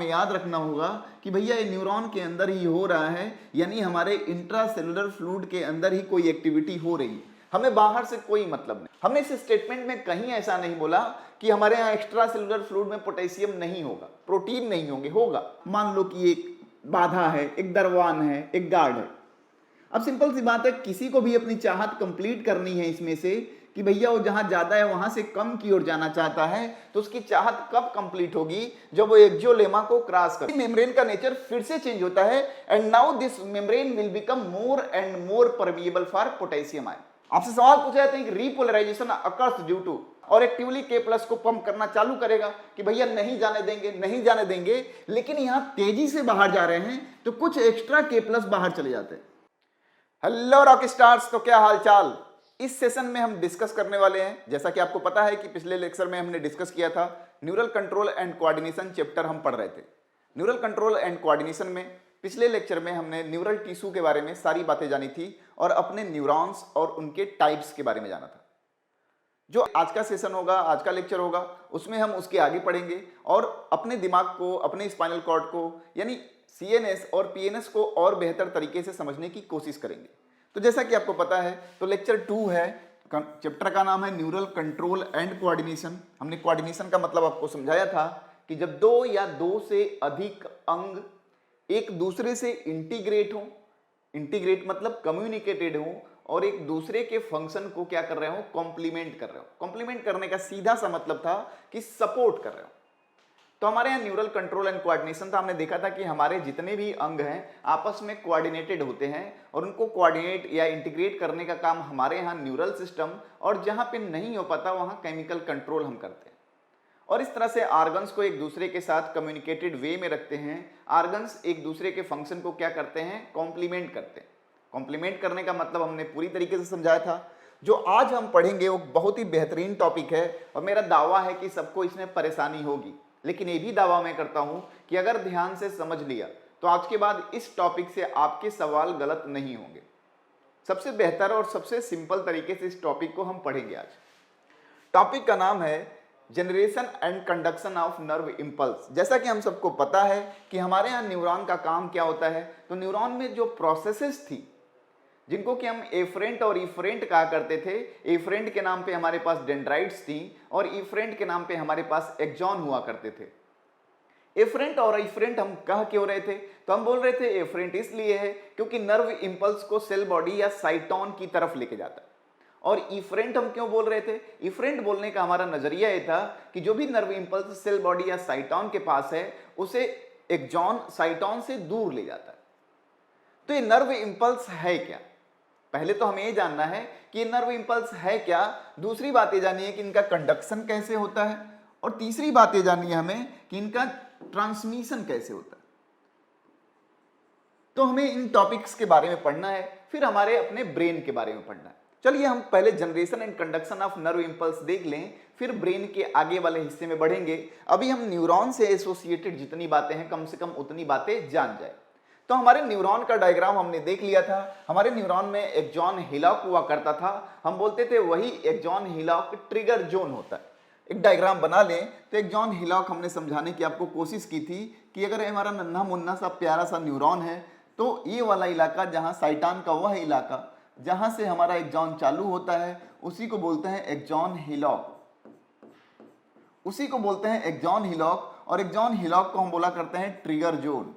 याद रखना होगा कि भैया ये न्यूरॉन के अंदर ही हो रहा है, यानी हमारे इंट्रासेलुलर फ्लूइड के अंदर ही कोई एक्टिविटी हो रही है, हमें बाहर से कोई मतलब नहीं। हमने इस स्टेटमेंट में कहीं ऐसा नहीं बोला कि हमारे यहाँ एक्स्ट्रा सेलुलर फ्लूइड में पोटेशियम नहीं होगा, प्रोटीन नहीं होंगे, होगा। मान लो कि एक बाधा है, एक दरवान है, एक गार्ड है। अब सिंपल सी बात है, किसी को भी अपनी चाहत कंप्लीट करनी है इसमें से कि भैया वो जहां ज्यादा है वहां से कम की ओर जाना चाहता है, तो उसकी चाहत कब कंप्लीट होगी? जब वो एक्जियोलेमा को क्रॉस कर। मेम्ब्रेन का नेचर फिर से चेंज होता है and now this membrane will become more and more permeable for potassium ion. आपसे सवाल पूछा जाता है कि रीपोलराइजेशन अकर्स ड्यू टू, और एक्टिवली K+ को पंप करना चालू करेगा कि भैया नहीं जाने देंगे, नहीं जाने देंगे, लेकिन यहां तेजी से बाहर जा रहे हैं तो कुछ एक्स्ट्रा K+ बाहर चले जाते हैं। हेलो रॉक स्टार्स, तो क्या हाल चाल? इस सेशन में हम डिस्कस करने वाले हैं, जैसा कि आपको पता है कि पिछले लेक्चर में हमने डिस्कस किया था neural control and coordination chapter हम पढ़ रहे थे। न्यूरल कंट्रोल एंड कोऑर्डिनेशन में पिछले लेक्चर में हमने न्यूरल टिश्यू के बारे में सारी बातें जानी थी और अपने न्यूरॉन्स और उनके टाइप्स के बारे में जाना था। जो आज का सेशन होगा, आज का लेक्चर होगा, उसमें हम उसके आगे पढ़ेंगे और अपने दिमाग को, अपने स्पाइनल कॉर्ड को, यानी CNS और PNS को और बेहतर तरीके से समझने की कोशिश करेंगे। तो जैसा कि आपको पता है, तो लेक्चर 2 है, चैप्टर का नाम है न्यूरल कंट्रोल एंड कोऑर्डिनेशन। हमने कोऑर्डिनेशन का मतलब आपको समझाया था कि जब 2 या 2 से अधिक अंग एक दूसरे से इंटीग्रेट हो, इंटीग्रेट मतलब कम्युनिकेटेड हो, और एक दूसरे के फंक्शन को क्या कर रहे हो? कॉम्प्लीमेंट कर रहे हो। कॉम्प्लीमेंट करने का सीधा सा मतलब था कि सपोर्ट कर रहे हो। तो हमारे यहाँ न्यूरल कंट्रोल एंड कोऑर्डिनेशन था। हमने देखा था कि हमारे जितने भी अंग हैं आपस में कोऑर्डिनेटेड होते हैं और उनको कोऑर्डिनेट या इंटीग्रेट करने का काम हमारे यहाँ न्यूरल सिस्टम, और जहाँ पे नहीं हो पाता वहाँ केमिकल कंट्रोल हम करते हैं। और इस तरह से आर्गन्स को एक दूसरे के साथ कम्युनिकेटेड वे में रखते हैं। आर्गन्स एक दूसरे के फंक्शन को क्या करते हैं? कॉम्प्लीमेंट करते हैं। कॉम्प्लीमेंट करने का मतलब हमने पूरी तरीके से समझाया था। जो आज हम पढ़ेंगे वो बहुत ही बेहतरीन टॉपिक है और मेरा दावा है कि सबको इसमें परेशानी होगी, लेकिन ये भी दावा मैं करता हूं कि अगर ध्यान से समझ लिया तो आज के बाद इस टॉपिक से आपके सवाल गलत नहीं होंगे। सबसे बेहतर और सबसे सिंपल तरीके से इस टॉपिक को हम पढ़ेंगे आज। टॉपिक का नाम है generation and conduction of nerve impulse. जैसा कि हम सबको पता है कि हमारे यहाँ न्यूरॉन का काम क्या होता है, तो न्यूरॉन में जो प्रोसेसेस थी जिनको कि हम एफरेंट और इफरेंट कहा करते थे, एफरेंट के नाम पे हमारे पास डेंड्राइट्स थी और इफरेंट के नाम पे हमारे पास एक्सॉन हुआ करते थे। एफरेंट और इफरेंट हम कह क्यों रहे थे? तो हम बोल रहे थे एफरेंट इसलिए है क्योंकि नर्व इंपल्स को सेल बॉडी या साइटोन की तरफ लेके जाता है। और इफरेंट हम क्यों बोल रहे थे? इफरेंट बोलने का हमारा नजरिया ये था कि जो भी नर्व इंपल्स सेल बॉडी या साइटोन के पास है उसे एक्सॉन साइटोन से दूर ले जाता है। तो ये नर्व इंपल्स है क्या? पहले तो हमें ये जानना है कि नर्व इंपल्स है क्या, दूसरी बात ये जाननी है कि इनका कंडक्शन कैसे होता है, और तीसरी बात ये जाननी है हमें कि इनका ट्रांसमिशन कैसे होता है। तो हमें इन टॉपिक्स के बारे में पढ़ना है, फिर हमारे अपने ब्रेन के बारे में पढ़ना है। चलिए हम पहले generation and conduction of nerve impulse देख लें, फिर ब्रेन के आगे वाले हिस्से में बढ़ेंगे। अभी हम न्यूरॉन से एसोसिएटेड जितनी बातें हैं कम से कम उतनी बातें जान जाए। तो हमारे न्यूरॉन का डायग्राम हमने देख लिया था। हमारे न्यूरॉन में एक्सॉन हिलॉक हुआ करता था, हम बोलते थे वही एक्सॉन हिलॉक ट्रिगर जोन होता है। एक डायग्राम बना लें तो एक्सॉन हिलॉक हमने समझाने की आपको कोशिश की थी कि अगर हमारा नन्हा मुन्ना सा प्यारा सा न्यूरॉन है तो ये वाला इलाका जहाँ साइटोन का वह इलाका जहाँ से हमारा एक्सॉन चालू होता है उसी को बोलते हैं एक्सॉन हिलॉक, उसी को बोलते हैं एक्सॉन हिलॉक। और एक्सॉन हिलॉक को हम बोला करते हैं ट्रिगर जोन।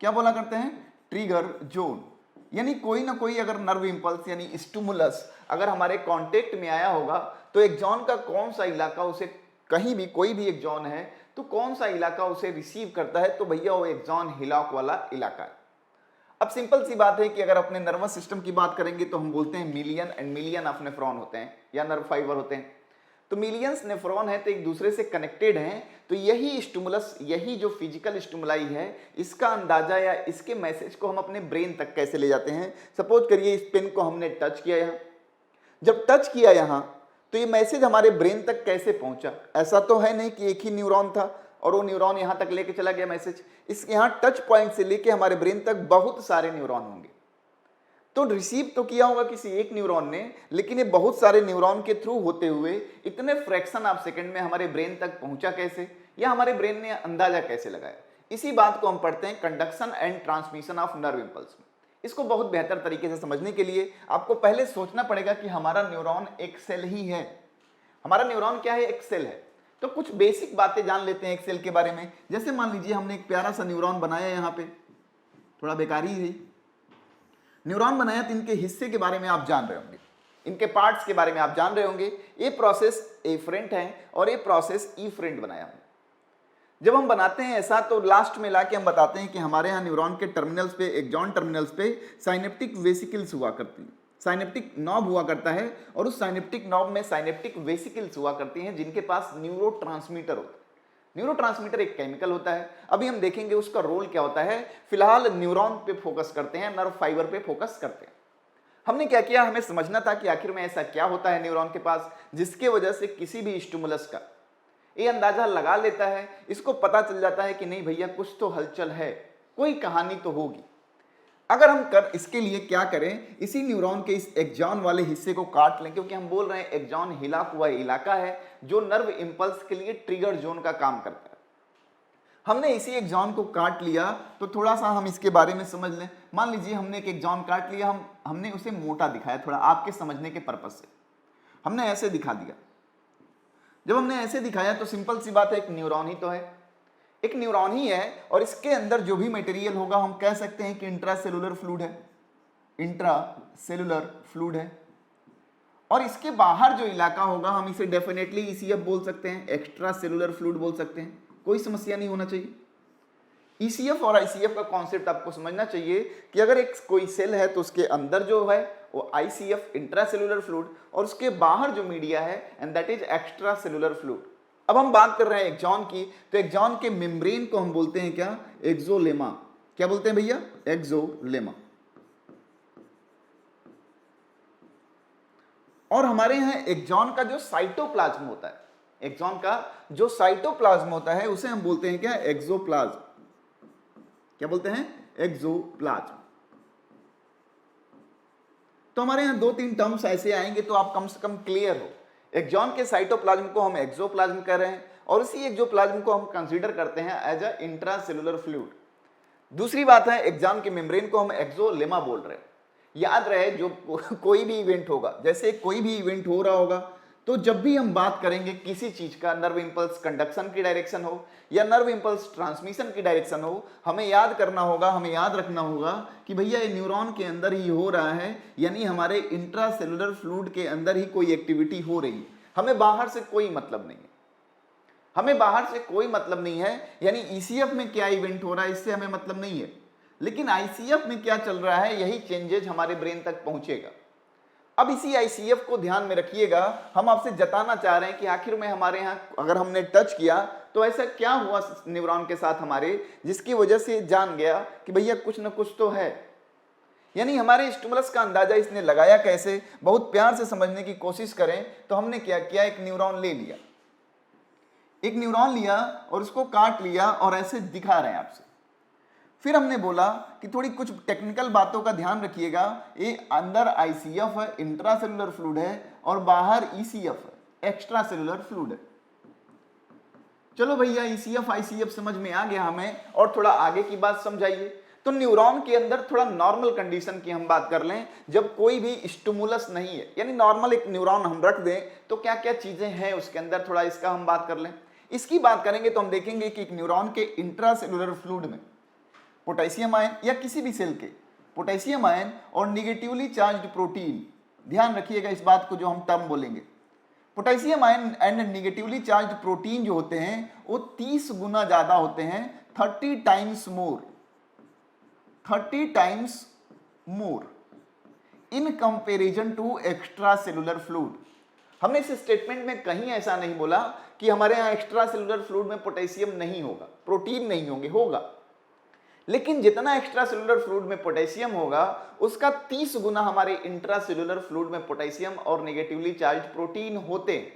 क्या बोला करते हैं? Trigger zone. यानी कोई ना कोई अगर नर्व इंपल्स यानी स्टिमुलस अगर हमारे कांटेक्ट में आया होगा तो एक्सॉन का कौन सा इलाका उसे, कहीं भी कोई भी एक्सॉन है तो कौन सा इलाका उसे रिसीव करता है, तो भैया वो एक्सॉन हिलॉक वाला इलाका है। अब सिंपल सी बात है कि अगर अपने नर्वस सिस्टम की बात करेंगे तो हम बोलते हैं million and million of nephron होते हैं या नर्व फाइबर होते हैं। तो मिलियंस नेफ्रॉन है तो एक दूसरे से कनेक्टेड हैं। तो यही स्टिमुलस, यही जो फिजिकल स्टिमुलाई है, इसका अंदाजा या इसके मैसेज को हम अपने ब्रेन तक कैसे ले जाते हैं। सपोज करिए इस पेन को हमने टच किया यहाँ, जब टच किया यहाँ तो ये मैसेज हमारे ब्रेन तक कैसे पहुंचा? ऐसा तो है नहीं कि एक ही न्यूरॉन था और वो न्यूरॉन यहाँ तक लेके चला गया मैसेज। इस यहाँ टच पॉइंट से लेके हमारे ब्रेन तक बहुत सारे न्यूरॉन होंगे। तो रिसीव तो किया होगा किसी एक न्यूरॉन ने, लेकिन ये बहुत सारे न्यूरॉन के थ्रू होते हुए इतने फ्रैक्शन ऑफ सेकंड में हमारे ब्रेन तक पहुंचा कैसे? या हमारे ब्रेन ने अंदाजा कैसे लगाया? इसी बात को हम पढ़ते हैं conduction and transmission of nerve impulse में। इसको बहुत बेहतर तरीके से समझने के लिए आपको पहले सोचना पड़ेगा कि हमारा न्यूरॉन एक सेल ही है। हमारा न्यूरॉन क्या है? एक सेल है। तो कुछ बेसिक बातें जान लेते हैं एक सेल के बारे में। जैसे मान लीजिए हमने एक प्यारा सा न्यूरॉन बनाया, यहाँ पे थोड़ा बेकारी है न्यूरॉन बनाया, तो इनके हिस्से के बारे में आप जान रहे होंगे, इनके पार्ट्स के बारे में आप जान रहे होंगे। ये प्रोसेस एफरेंट है और ये प्रोसेस ईफरेंट बनाया हूं। जब हम बनाते हैं ऐसा तो लास्ट में लाके हम बताते हैं कि हमारे यहाँ न्यूरॉन के टर्मिनल्स पे, एक्सॉन टर्मिनल्स पे साइनेप्टिक वेसिकल्स हुआ करती हैं, साइनेप्टिक नॉब हुआ करता है और उस साइनेप्टिक नॉब में साइनेप्टिक वेसिकल्स हुआ करती हैं जिनके पास न्यूरोट्रांसमीटर होता है। न्यूरोट्रांसमीटर एक केमिकल होता है, अभी हम देखेंगे उसका रोल क्या होता है। फिलहाल न्यूरॉन पे फोकस करते हैं, नर्व फाइबर पे फोकस करते हैं। हमने क्या किया, हमें समझना था कि आखिर में ऐसा क्या होता है न्यूरॉन के पास जिसके वजह से किसी भी स्टिमुलस का ये अंदाजा लगा लेता है, इसको पता चल जाता है कि नहीं भैया कुछ तो हलचल है, कोई कहानी तो होगी। अगर हम इसके लिए क्या करें, इसी न्यूरॉन के इस एक्सॉन वाले हिस्से को काट लें, क्योंकि हम बोल रहे हैं एक्सॉन हिला हुआ इलाका है जो नर्व इंपल्स के लिए ट्रिगर जोन का काम करता है। हमने इसी एक्सॉन को काट लिया तो थोड़ा सा हम इसके बारे में समझ लें। मान लीजिए हमने एक एक्सॉन काट लिया, हमने उसे मोटा दिखाया, थोड़ा आपके समझने के पर्पस से हमने ऐसे दिखा दिया। जब हमने ऐसे दिखाया तो सिंपल सी बात है, एक न्यूरॉन ही तो है, एक न्यूरॉन ही है और इसके अंदर जो भी मटेरियल होगा हम कह सकते हैं कि इंट्रासेलुलर फ्लूइड है, इंट्रासेलुलर फ्लूइड है। और इसके बाहर जो इलाका होगा हम इसे डेफिनेटली ईसीएफ बोल सकते हैं, एक्स्ट्रा सेलुलर फ्लूइड बोल सकते हैं, कोई समस्या नहीं होना चाहिए। ईसीएफ और आईसीएफ का कॉन्सेप्ट आपको समझना चाहिए कि अगर एक कोई सेल है तो उसके अंदर जो है वो आईसीएफ इंट्रासेलुलर फ्लूइड और उसके बाहर जो मीडिया है and that is extra cellular fluid. अब हम बात कर रहे हैं एक्सॉन की, तो एक्सॉन के मेम्ब्रेन को हम बोलते हैं क्या? एक्सोलेमा। क्या बोलते हैं भैया? एक्सोलेमा। और हमारे यहाँ एक्सॉन का जो साइटोप्लाज्म होता है, एक्सॉन का जो साइटोप्लाज्म होता है उसे हम बोलते हैं क्या? एक्सोप्लाज्म। क्या बोलते हैं? एक्सोप्लाज्म। तो हमारे यहाँ 2-3 टर्म्स ऐसे आएंगे तो आप कम से कम क्लियर हो। एक्सॉन के साइटोप्लाज्म को हम एक्सोप्लाज्म कह रहे हैं और इसी एक्सोप्लाज्म को हम कंसीडर करते हैं एज अ इंट्रासेलुलर फ्लूइड। दूसरी बात है, एक्सॉन के मेम्ब्रेन को हम एक्सोलेमा बोल रहे हैं। याद रहे जो कोई भी इवेंट होगा, जैसे कोई भी इवेंट हो रहा होगा तो जब भी हम बात करेंगे किसी चीज का, नर्व इंपल्स कंडक्शन की डायरेक्शन हो या नर्व इंपल्स ट्रांसमिशन की डायरेक्शन हो, हमें याद करना होगा, हमें याद रखना होगा कि भैया ये न्यूरॉन के अंदर ही हो रहा है, यानी हमारे इंट्रासेलुलर फ्लूइड के अंदर ही कोई एक्टिविटी हो रही है। हमें बाहर से कोई मतलब नहीं है, हमें बाहर से कोई मतलब नहीं है। यानी ईसीएफ में क्या इवेंट हो रहा है इससे हमें मतलब नहीं है, लेकिन आईसीएफ में क्या चल रहा है यही चेंजेज हमारे ब्रेन तक पहुंचेगा। अब इसी आईसीएफ को ध्यान में रखिएगा, हम आपसे जताना चाह रहे हैं कि आखिर में हमारे यहाँ अगर हमने टच किया तो ऐसा क्या हुआ न्यूरॉन के साथ हमारे, जिसकी वजह से जान गया कि भैया कुछ न कुछ तो है। यानी हमारे स्टिमुलस का अंदाजा इसने लगाया कैसे, बहुत प्यार से समझने की कोशिश करें तो हमने क्या किया, एक न्यूरॉन ले लिया, एक न्यूरॉन लिया और उसको काट लिया और ऐसे दिखा रहे हैं आपसे। फिर हमने बोला कि थोड़ी कुछ टेक्निकल बातों का ध्यान रखिएगा, ये अंदर आईसीएफ है, इंट्रासेलुलर फ्लूइड है और बाहर ईसीएफ है, एक्स्ट्रा सेलुलर फ्लूइड है। चलो भैया ईसीएफ आईसीएफ समझ में आ गया हमें, और थोड़ा आगे की बात समझाइए। तो न्यूरॉन के अंदर थोड़ा नॉर्मल कंडीशन की हम बात कर लें, जब कोई भी स्टिमुलस नहीं है, यानी नॉर्मल एक न्यूरॉन हम रख दें तो क्या क्या चीजें हैं उसके अंदर, थोड़ा इसका हम बात कर लें। इसकी बात करेंगे तो हम देखेंगे कि एक न्यूरॉन के इंट्रासेलुलर फ्लूइड में पोटेशियम आयन या किसी भी सेल के पोटेशियम आयन और निगेटिवली चार्ज्ड प्रोटीन, ध्यान रखिएगा इस बात को जो हम टर्म बोलेंगे, potassium ion and negatively charged protein जो होते हैं वो 30 गुना ज्यादा होते हैं, 30 times more, 30 times more in comparison to extra cellular fluid. हमने इस स्टेटमेंट में कहीं ऐसा नहीं बोला कि हमारे यहाँ एक्स्ट्रा सेलुलर फ्लूइड में पोटेशियम नहीं होगा, प्रोटीन नहीं होंगे, होगा, लेकिन जितना एक्स्ट्रा सेलुलर फ्लूइड में पोटेशियम होगा उसका 30 गुना हमारे इंट्रासेलुलर फ्लूइड में पोटेशियम और नेगेटिवली चार्ज प्रोटीन होते हैं।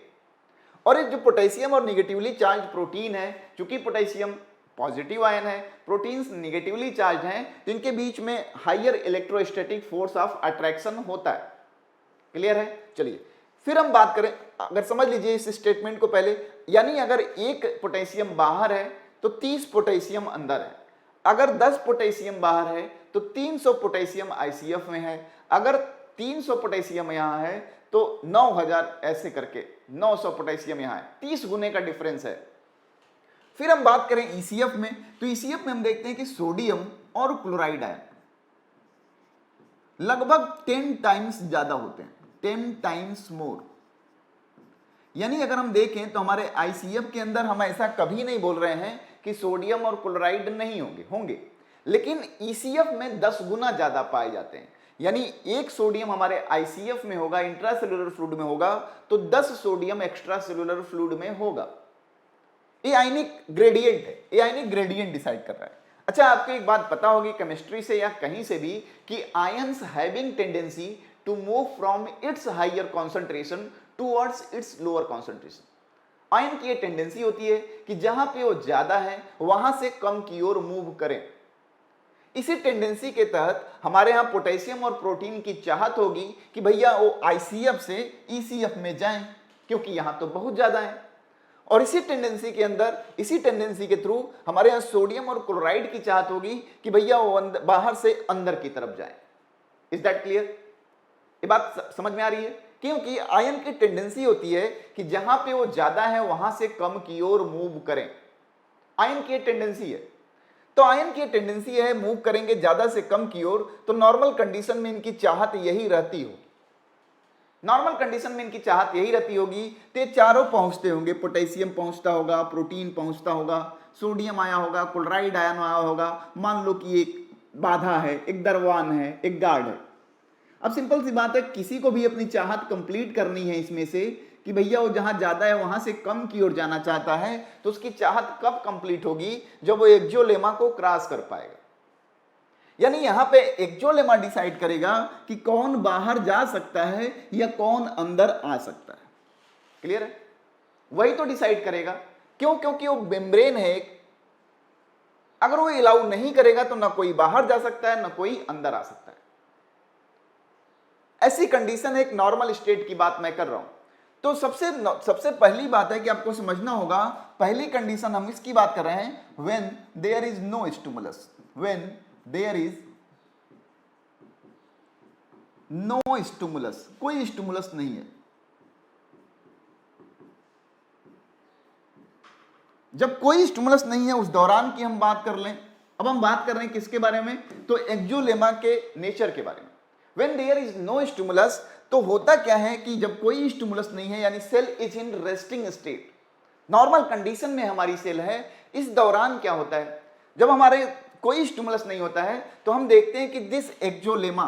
और ये जो पोटेशियम और नेगेटिवली चार्ज प्रोटीन है, चूंकि पोटेशियम पॉजिटिव आयन है, प्रोटीन्स नेगेटिवली चार्ज हैं, तो इनके बीच में higher electrostatic force of attraction होता है। क्लियर है? चलिए फिर हम बात करें, अगर समझ लीजिए इस स्टेटमेंट को पहले, यानी अगर 1 पोटेशियम बाहर है तो 30 पोटेशियम अंदर है। अगर 10 पोटेशियम बाहर है तो 300 पोटेशियम आईसीएफ में है। अगर 300 पोटेशियम यहां है तो 9000 ऐसे करके 900 पोटेशियम यहां है, 30 गुने का डिफरेंस है। फिर हम बात करें ईसीएफ में, तो ईसीएफ में हम देखते हैं कि सोडियम और क्लोराइड आयन लगभग 10 टाइम्स ज्यादा होते हैं, 10 टाइम्स मोर। यानी अगर हम देखें तो हमारे आईसीएफ के अंदर हम ऐसा कभी नहीं बोल रहे हैं कि सोडियम और क्लोराइड नहीं होंगे, लेकिन ईसीएफ में 10 गुना ज्यादा पाए जाते हैं। यानी 1 सोडियम हमारे आईसीएफ में होगा, इंट्रासेल्युलर फ्लूइड में होगा, तो 10 सोडियम एक्स्ट्रा सेल्युलर फ्लूइड में होगा। ये आयनिक ग्रेडियंट है, ये आयनिक ग्रेडियंट डिसाइड कर रहा है। अच्छा, आपको एक बात पता होगी केमिस्ट्री से या कहीं से भी कि ions having tendency to move from its higher concentration towards its lower concentration. Ion की ये टेंडेंसी होती है कि जहां पे वो ज्यादा है वहां से कम की ओर मूव करें। इसी टेंडेंसी के तहत हमारे यहां पोटेशियम और प्रोटीन की चाहत होगी कि भैया वो आईसीएफ से ईसीएफ में जाएं, क्योंकि यहां तो बहुत ज्यादा है। और इसी टेंडेंसी के अंदर, इसी टेंडेंसी के थ्रू हमारे यहां सोडियम और क्लोराइड की चाहत होगी कि भैया वो बाहर से अंदर की तरफ जाएं। Is that clear? ये बात समझ में आ रही है? क्योंकि आयन की टेंडेंसी होती है कि जहां पे वो ज्यादा है वहां से कम की ओर मूव करें। आयन की टेंडेंसी है, तो आयन की टेंडेंसी है मूव करेंगे ज्यादा से कम की ओर, तो नॉर्मल कंडीशन में इनकी चाहत यही रहती हो, नॉर्मल कंडीशन में इनकी चाहत यही रहती होगी। तो ये चारों पहुंचते होंगे, पोटेशियम पहुंचता होगा, प्रोटीन पहुंचता होगा, सोडियम आया होगा, क्लोराइड आयन आया होगा। मान लो कि एक बाधा है, एक दरवान है, एक गार्ड है। अब सिंपल सी बात है, किसी को भी अपनी चाहत कंप्लीट करनी है इसमें से कि भैया वो जहां ज्यादा है वहां से कम की ओर जाना चाहता है, तो उसकी चाहत कब कंप्लीट होगी? जब वो एक्सोलेमा को क्रॉस कर पाएगा। यानी यहां पे एक्सोलेमा डिसाइड करेगा कि कौन बाहर जा सकता है या कौन अंदर आ सकता है। क्लियर है? वही तो डिसाइड करेगा। क्यों? क्योंकि वो मेम्ब्रेन है एक, अगर वो अलाउ नहीं करेगा तो ना कोई बाहर जा सकता है ना कोई अंदर आ सकता है। ऐसी कंडीशन है, एक नॉर्मल स्टेट की बात मैं कर रहा हूं। तो सबसे पहली बात है कि आपको समझना होगा, पहली कंडीशन हम इसकी बात कर रहे हैं, when there is no stimulus, when there is no stimulus, कोई स्टिमुलस नहीं है। जब कोई स्टिमुलस नहीं है उस दौरान की हम बात कर लें। अब हम बात कर रहे हैं किसके बारे में? तो एक्सोलेमा के नेचर के बारे में। When there is no stimulus, तो होता क्या है कि जब कोई स्टिमुलस नहीं है, यानी cell is in resting state, normal condition में हमारी सेल है। इस दौरान क्या होता है, जब हमारे कोई स्टिमुलस नहीं होता है तो हम देखते हैं कि this axolemma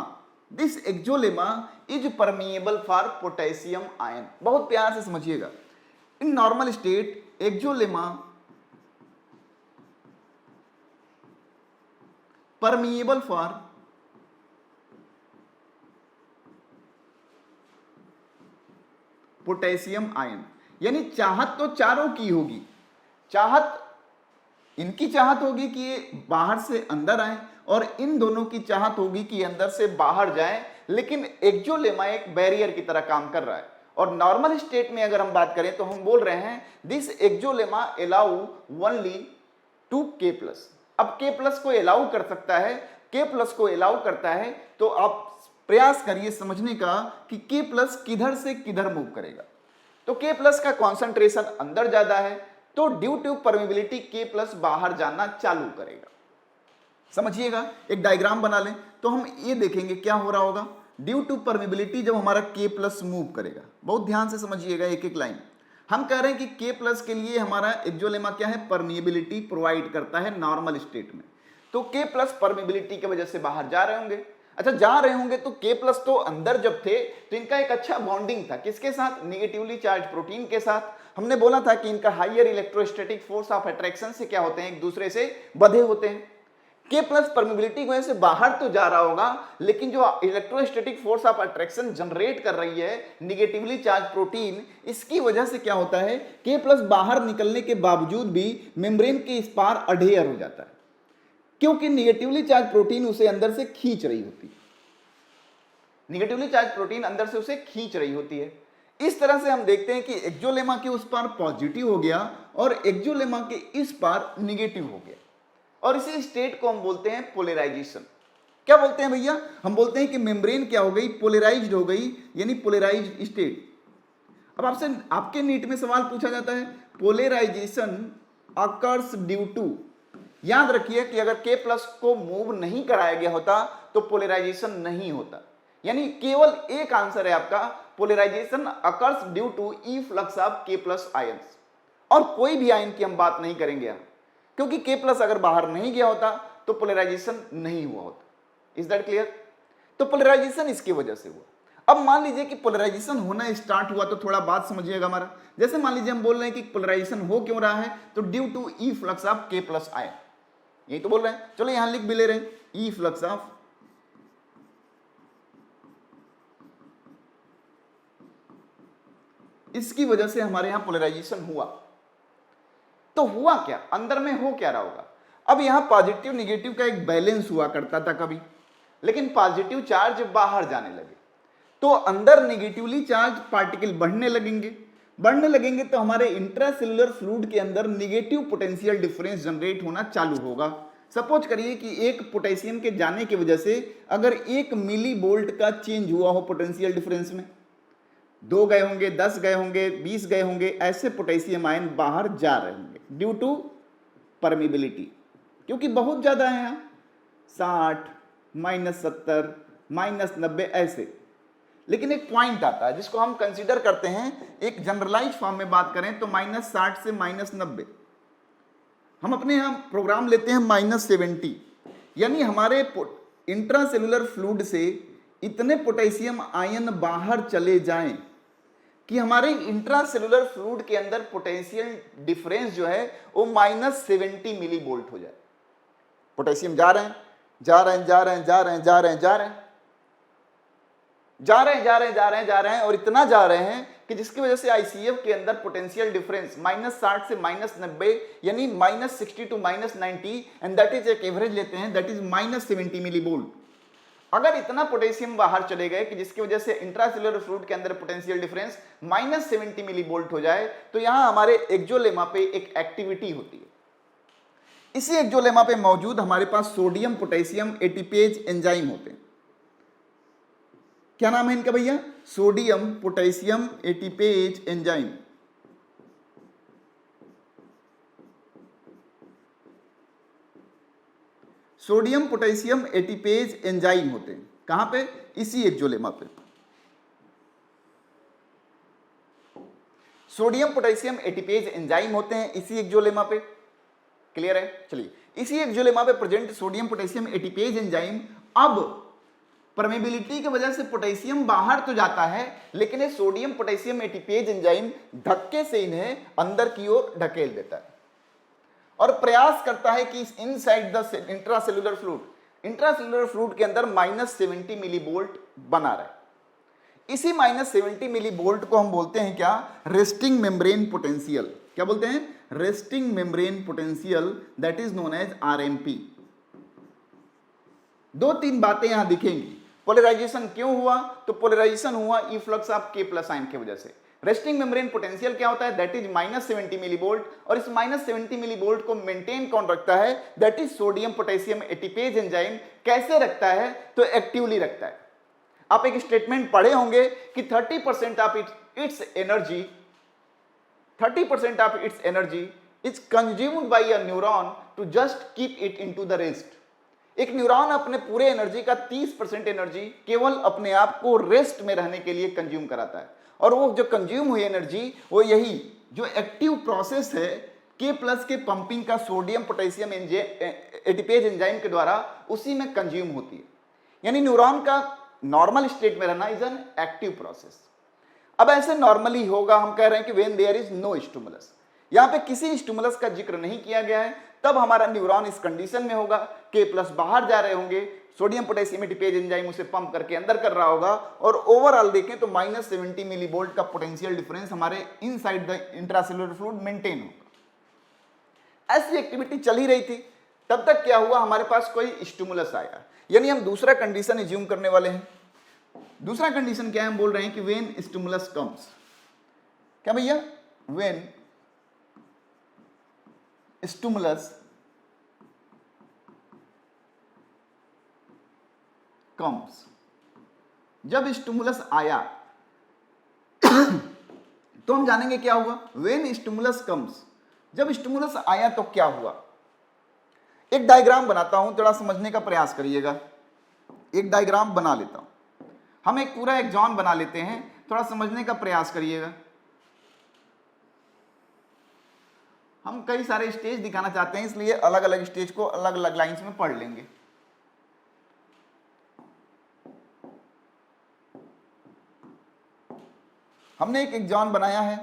is permeable for potassium ion. बहुत प्यार से समझिएगा, in normal state axolemma permeable for potassium ion. यानी चाहत तो चारों की होगी, चाहत इनकी चाहत होगी कि ये बाहर से अंदर आए और इन दोनों की चाहत होगी कि अंदर से बाहर जाए, लेकिन एक्सोलेमा एक बैरियर की तरह काम कर रहा है। और नॉर्मल स्टेट में अगर हम बात करें तो हम बोल रहे हैं this axolemma allow only to K+। अब K+ को अलाउ कर सकता है, K+ को अलाउ करता है, तो आप प्रयास करिए समझने का कि K+ किधर से किधर मूव करेगा। तो K+ का कॉन्सेंट्रेशन अंदर ज्यादा है, तो ड्यू टू परमिबिलिटी K+ बाहर जाना चालू करेगा। समझिएगा, एक डायग्राम बना लें तो हम ये देखेंगे क्या हो रहा होगा। ड्यू टू परमिबिलिटी जब हमारा K+ मूव करेगा, बहुत ध्यान से समझिएगा एक एक लाइन। हम कह रहे हैं कि K+ के लिए हमारा एक्सोलेमा क्या है, परमिबिलिटी प्रोवाइड करता है नॉर्मल स्टेट में। तो K+ परमिबिलिटी की वजह से बाहर जा रहे होंगे। अच्छा, जा रहे होंगे तो K+ तो अंदर जब थे तो इनका एक अच्छा बॉन्डिंग था, किसके साथ? निगेटिवली चार्ज प्रोटीन के साथ। हमने बोला था कि इनका higher electrostatic force of attraction से क्या होते हैं, एक दूसरे से बंधे होते हैं। K+ परमिबिलिटी की वजह से बाहर तो जा रहा होगा, लेकिन जो electrostatic force of attraction generate कर रही है निगेटिवली चार्ज प्रोटीन, इसकी वजह से क्या होता है, K+ बाहर निकलने के बावजूद भी मेम्ब्रेन के इस पार अडेयर हो जाता है, क्योंकि निगेटिवली चार्ज प्रोटीन उसे अंदर से खींच रही होती है। निगेटिवली चार्ज प्रोटीन अंदर से उसे खींच रही होती है। इस तरह से हम देखते हैं कि एक्सोलेमा के उस पार पॉजिटिव हो गया और एक्सोलेमा के इस पार निगेटिव हो गया, और इसी स्टेट को हम बोलते हैं पोलराइजेशन। क्या बोलते हैं भैया? हम बोलते हैं कि मेम्ब्रेन क्या हो गई, पोलराइज्ड हो गई, यानी पोलराइज्ड स्टेट। अब आपसे आपके नीट में सवाल पूछा जाता है, पोलराइजेशन अकर्स ड्यू टू, याद रखिए कि अगर K प्लस को मूव नहीं कराया गया होता तो पोलराइजेशन नहीं होता, यानी केवल एक आंसर है आपका, polarization occurs due to efflux of K plus ions, और कोई भी आयन की हम बात नहीं करेंगे यहां, क्योंकि K प्लस अगर बाहर नहीं गया होता तो पोलराइजेशन नहीं हुआ होता। Is that clear? तो पोलराइजेशन इसकी वजह से हुआ। अब मान लीजिए कि पोलराइजेशन होना स्टार्ट हुआ तो थोड़ा बात समझिएगा हमारा। जैसे मान लीजिए हम बोल रहे हैं कि पोलराइजेशन हो क्यों रहा है, तो due to efflux of K plus ion, यही तो बोल रहे हैं। चलो यहां लिख भी ले रहे हैं, ई फ्लक्स ऑफ इसकी वजह से हमारे यहां पोलराइजेशन हुआ। तो हुआ क्या, अंदर में हो क्या रहा होगा? अब यहां पॉजिटिव निगेटिव का एक बैलेंस हुआ करता था कभी, लेकिन पॉजिटिव चार्ज बाहर जाने लगे तो अंदर नेगेटिवली चार्ज पार्टिकल बढ़ने लगेंगे तो हमारे इंट्रासेल्युलर फ्लूइड के अंदर निगेटिव पोटेंशियल डिफरेंस जनरेट होना चालू होगा। सपोज करिए कि एक पोटेशियम के जाने की वजह से अगर 1 मिली वोल्ट का चेंज हुआ हो पोटेंशियल डिफरेंस में, 2 गए होंगे, 10 गए होंगे, 20 गए होंगे, ऐसे पोटेशियम आयन बाहर जा रहे होंगे ड्यू टू परमिबिलिटी, क्योंकि बहुत ज्यादा है यहाँ, 60 -70 -90 ऐसे। लेकिन एक पॉइंट आता है जिसको हम कंसीडर करते हैं, एक जनरलाइज फॉर्म में बात करें तो -60 से -90, हम अपने यहाँ प्रोग्राम लेते हैं -70, यानी हमारे इंट्रासेलुलर फ्लूइड से इतने पोटेशियम आयन बाहर चले जाएं कि हमारे इंट्रासेलुलर फ्लूइड के अंदर पोटेंशियल डिफरेंस जो है वो -70 मिली वोल्ट हो जाए। पोटेशियम जा रहे हैं जा रहे हैं जा रहे हैं जा रहे हैं जा रहे हैं जा रहे हैं जा रहे हैं जा रहे हैं जा रहे हैं जा रहे हैं और इतना जा रहे हैं कि जिसकी वजह से आईसीएफ के अंदर पोटेंशियल डिफरेंस -60 से -90 यानी -60 टू -90, एंड दैट इज एक एवरेज लेते हैं, दैट इज -70 मिली वोल्ट। अगर इतना पोटेशियम बाहर चले गए कि जिसकी वजह से इंट्रासेल्युलर फ्लूइड के अंदर पोटेंशियल डिफरेंस -70 मिली वोल्ट हो जाए, तो यहां हमारे एक्सोलेमा पे एक एक्टिविटी होती है। इसी एक्सोलेमा पे मौजूद हमारे पास सोडियम पोटेशियम एटीपेज एंजाइम होते हैं। क्या नाम है इनका भैया? Sodium potassium ATPase enzyme. Sodium potassium ATPase enzyme होते हैं कहां पे? इसी एक्सोलेमा पे। सोडियम पोटेशियम एटीपेज एंजाइम होते हैं इसी एक्सोलेमा पे। क्लियर है? चलिए, इसी एक्सोलेमा पे present sodium potassium ATPase enzyme अब परमेबिलिटी की वजह से पोटेशियम बाहर तो जाता है, लेकिन ये सोडियम पोटेशियम एटीपेज एंजाइम धक्के से इन्हें अंदर की ओर ढकेल देता है और प्रयास करता है कि इनसाइड द इंट्रासेल्युलर फ्लूइड के अंदर -70 मिली वोल्ट बना रहे। इसी -70 मिली वोल्ट को हम बोलते हैं क्या? Resting membrane potential. क्या बोलते हैं? Resting membrane potential, that is known as RMP. 2-3 बातें यहां दिखेंगी। पोलराइजेशन क्यों हुआ? तो पोलराइजेशन हुआ efflux of K plus ion की वजह से। रेस्टिंग मेम्ब्रेन पोटेंशियल क्या होता है? दैट इज -70 मिली वोल्ट, और इस -70 मिली वोल्ट को मेंटेन कौन रखता है? That is sodium potassium ATPase enzyme. कैसे रखता है? तो एक्टिवली रखता है। आप एक स्टेटमेंट पढ़े होंगे कि 30% of its energy is consumed by a neuron to just keep it into the rest. एक न्यूरॉन अपने पूरे एनर्जी का 30% एनर्जी केवल अपने आप को रेस्ट में रहने के लिए कंज्यूम कराता है, और वो जो कंज्यूम हुई एनर्जी वो यही जो एक्टिव प्रोसेस है K प्लस के पंपिंग का सोडियम पोटेशियम एटीपेज एंजाइम के द्वारा उसी में कंज्यूम होती है। यानी न्यूरॉन का नॉर्मल स्टेट में रहना इज एन एक्टिव प्रोसेस। अब ऐसे नॉर्मली होगा, हम कह रहे हैं कि when there is no stimulus. यहां पे किसी स्टिमुलस का जिक्र नहीं किया गया है, तब हमारा न्यूरॉन इस कंडीशन में होगा, K प्लस बाहर जा रहे होंगे, सोडियम पोटेशियम एटीपेज एंजाइम उसे पंप करके अंदर कर रहा होगा, और ओवरऑल देखें तो -70 मिली वोल्ट का पोटेंशियल डिफरेंस हमारे inside the intracellular fluid maintain होगा। ऐसी एक्टिविटी चल ही रही थी। तब तक क्या हुआ? हमारे पास कोई स्टिमुलस आया, यानी हम दूसरा कंडीशन एज्यूम करने वाले हैं। दूसरा कंडीशन क्या है? हम बोल रहे हैं कि व्हेन स्टिमुलस कम्स, क्या भैया, व्हेन स्टिमुलस कम्स, जब स्टिमुलस आया तो हम जानेंगे क्या हुआ। व्हेन स्टिमुलस कम्स, जब स्टिमुलस आया तो क्या हुआ। एक डायग्राम बनाता हूं, थोड़ा समझने का प्रयास करिएगा। एक डायग्राम बना लेता हूं, हम एक पूरा एक्सॉन बना लेते हैं, थोड़ा समझने का प्रयास करिएगा। हम कई सारे स्टेज दिखाना चाहते हैं, इसलिए अलग अलग स्टेज को अलग अलग लाइंस में पढ़ लेंगे। हमने एक एक्सॉन बनाया है,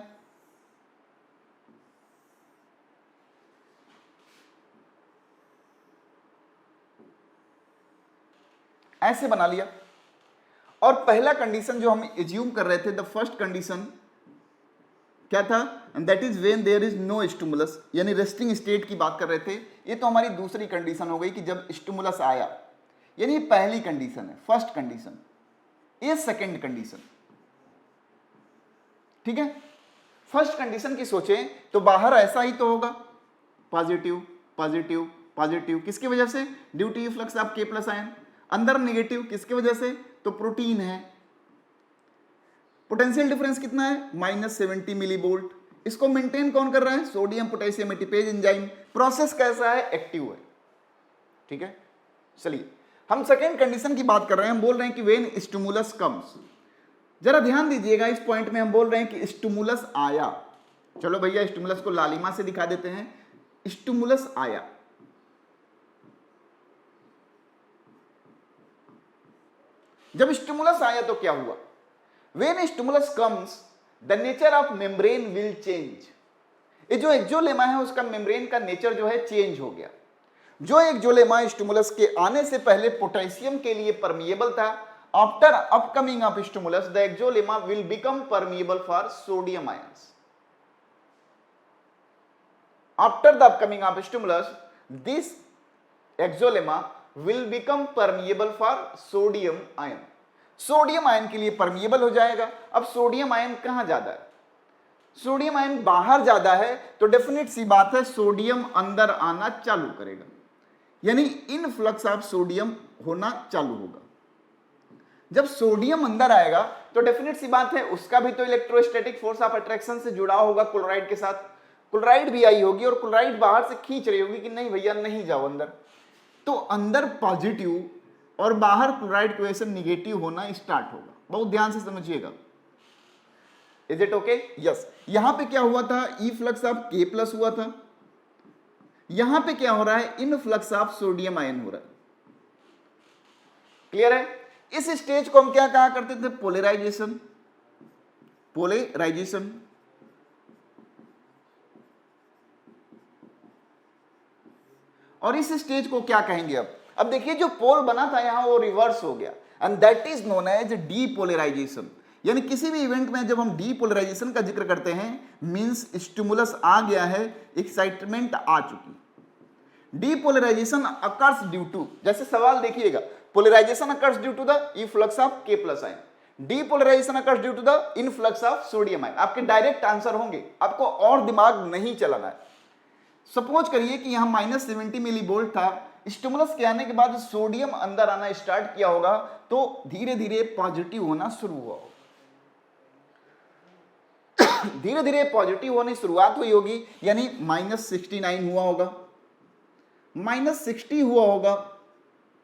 ऐसे बना लिया, और पहला कंडीशन जो हम एज्यूम कर रहे थे, द फर्स्ट कंडीशन क्या था, and that is when there is no stimulus, यानी रेस्टिंग स्टेट की बात कर रहे थे। ये तो हमारी दूसरी कंडीशन हो गई कि जब स्टिमुलस आया, यानी पहली कंडीशन है, फर्स्ट कंडीशन। ये सेकंड कंडीशन, ठीक है। फर्स्ट कंडीशन की सोचें तो बाहर ऐसा ही तो होगा, पॉजिटिव पॉजिटिव पॉजिटिव, किसकी वजह से, due to flux of K plus ion. अंदर नेगेटिव, किसकी वजह से, तो प्रोटीन है। पोटेंशियल डिफरेंस कितना है, -70 मिलीवोल्ट। इसको मेंटेन कौन कर रहा है, sodium potassium ATPase enzyme. Process कैसा है, एक्टिव है, ठीक है। चलिए हम सेकेंड कंडीशन की बात कर रहे हैं, हम बोल रहे हैं कि व्हेन स्टिमुलस कम्स। जरा ध्यान दीजिएगा, इस पॉइंट में हम बोल रहे हैं कि स्टिमुलस आया। चलो भैया स्टिमुलस को लालिमा से दिखा देते हैं, स्टिमुलस आया। जब स्टिमुलस आया तो क्या हुआ, when stimulus comes the nature of membrane will change. ये जो एक्सोलेमा है उसका मेम्ब्रेन का नेचर जो है चेंज हो गया। जो एक्सोलेमा स्टिमुलस के आने से पहले पोटेशियम के लिए परमिएबल था, after upcoming of stimulus the axolemma will become permeable for sodium ions. After the upcoming of stimulus this axolemma will become permeable for sodium ion. Sodium ion के लिए permeable हो जाएगा। अब सोडियम आयन कहां ज्यादा है, sodium ion बाहर ज्यादा है, तो डेफिनेट सी बात है सोडियम अंदर आना चालू करेगा, यानी इनफ्लक्स ऑफ सोडियम होना चालू होगा। जब सोडियम अंदर आएगा तो डेफिनेट सी बात है उसका भी तो इलेक्ट्रोस्टैटिक फोर्स ऑफ अट्रैक्शन से जुड़ा होगा क्लोराइड के साथ। क्लोराइड भी आई होगी और क्लोराइड बाहर से खींच रही होगी कि नहीं भैया नहीं जाओ अंदर, तो अंदर पॉजिटिव और बाहर क्लोराइड की वजह से निगेटिव होना स्टार्ट होगा। बहुत ध्यान से समझिएगा। Is it okay, yes. यहां पे क्या हुआ था, ई फ्लक्स ऑफ के प्लस हुआ था, यहां पे क्या हो रहा है, in flux of sodium ion हो रहा है। क्लियर है। इस स्टेज को हम क्या कहा करते थे, पोलराइजेशन। पोलराइजेशन और इस स्टेज को क्या कहेंगे। अब देखिए जो पोल बना था यहां वो रिवर्स हो गया, and that is known as depolarization. यानी किसी भी इवेंट में जब हम डीपोलराइजेशन का जिक्र करते हैं, मींस स्टिमुलस आ गया है, एक्साइटमेंट आ चुकी। डीपोलराइजेशन अकर्स ड्यू टू, जैसे सवाल देखिएगा, polarisation occurs due to the efflux of K plus ion, depolarisation occurs due to the influx of sodium ion. आपके डायरेक्ट आंसर होंगे, आपको और दिमाग नहीं चलाना है। सपोज करिए कि यहां -70 मिलीवोल्ट था, स्टिमुलस के आने के बाद सोडियम अंदर आना स्टार्ट किया होगा, तो धीरे धीरे पॉजिटिव होना शुरू हुआ होगा। धीरे धीरे पॉजिटिव होने शुरुआत हुई होगी, यानी -69 हुआ होगा, -60 हुआ होगा,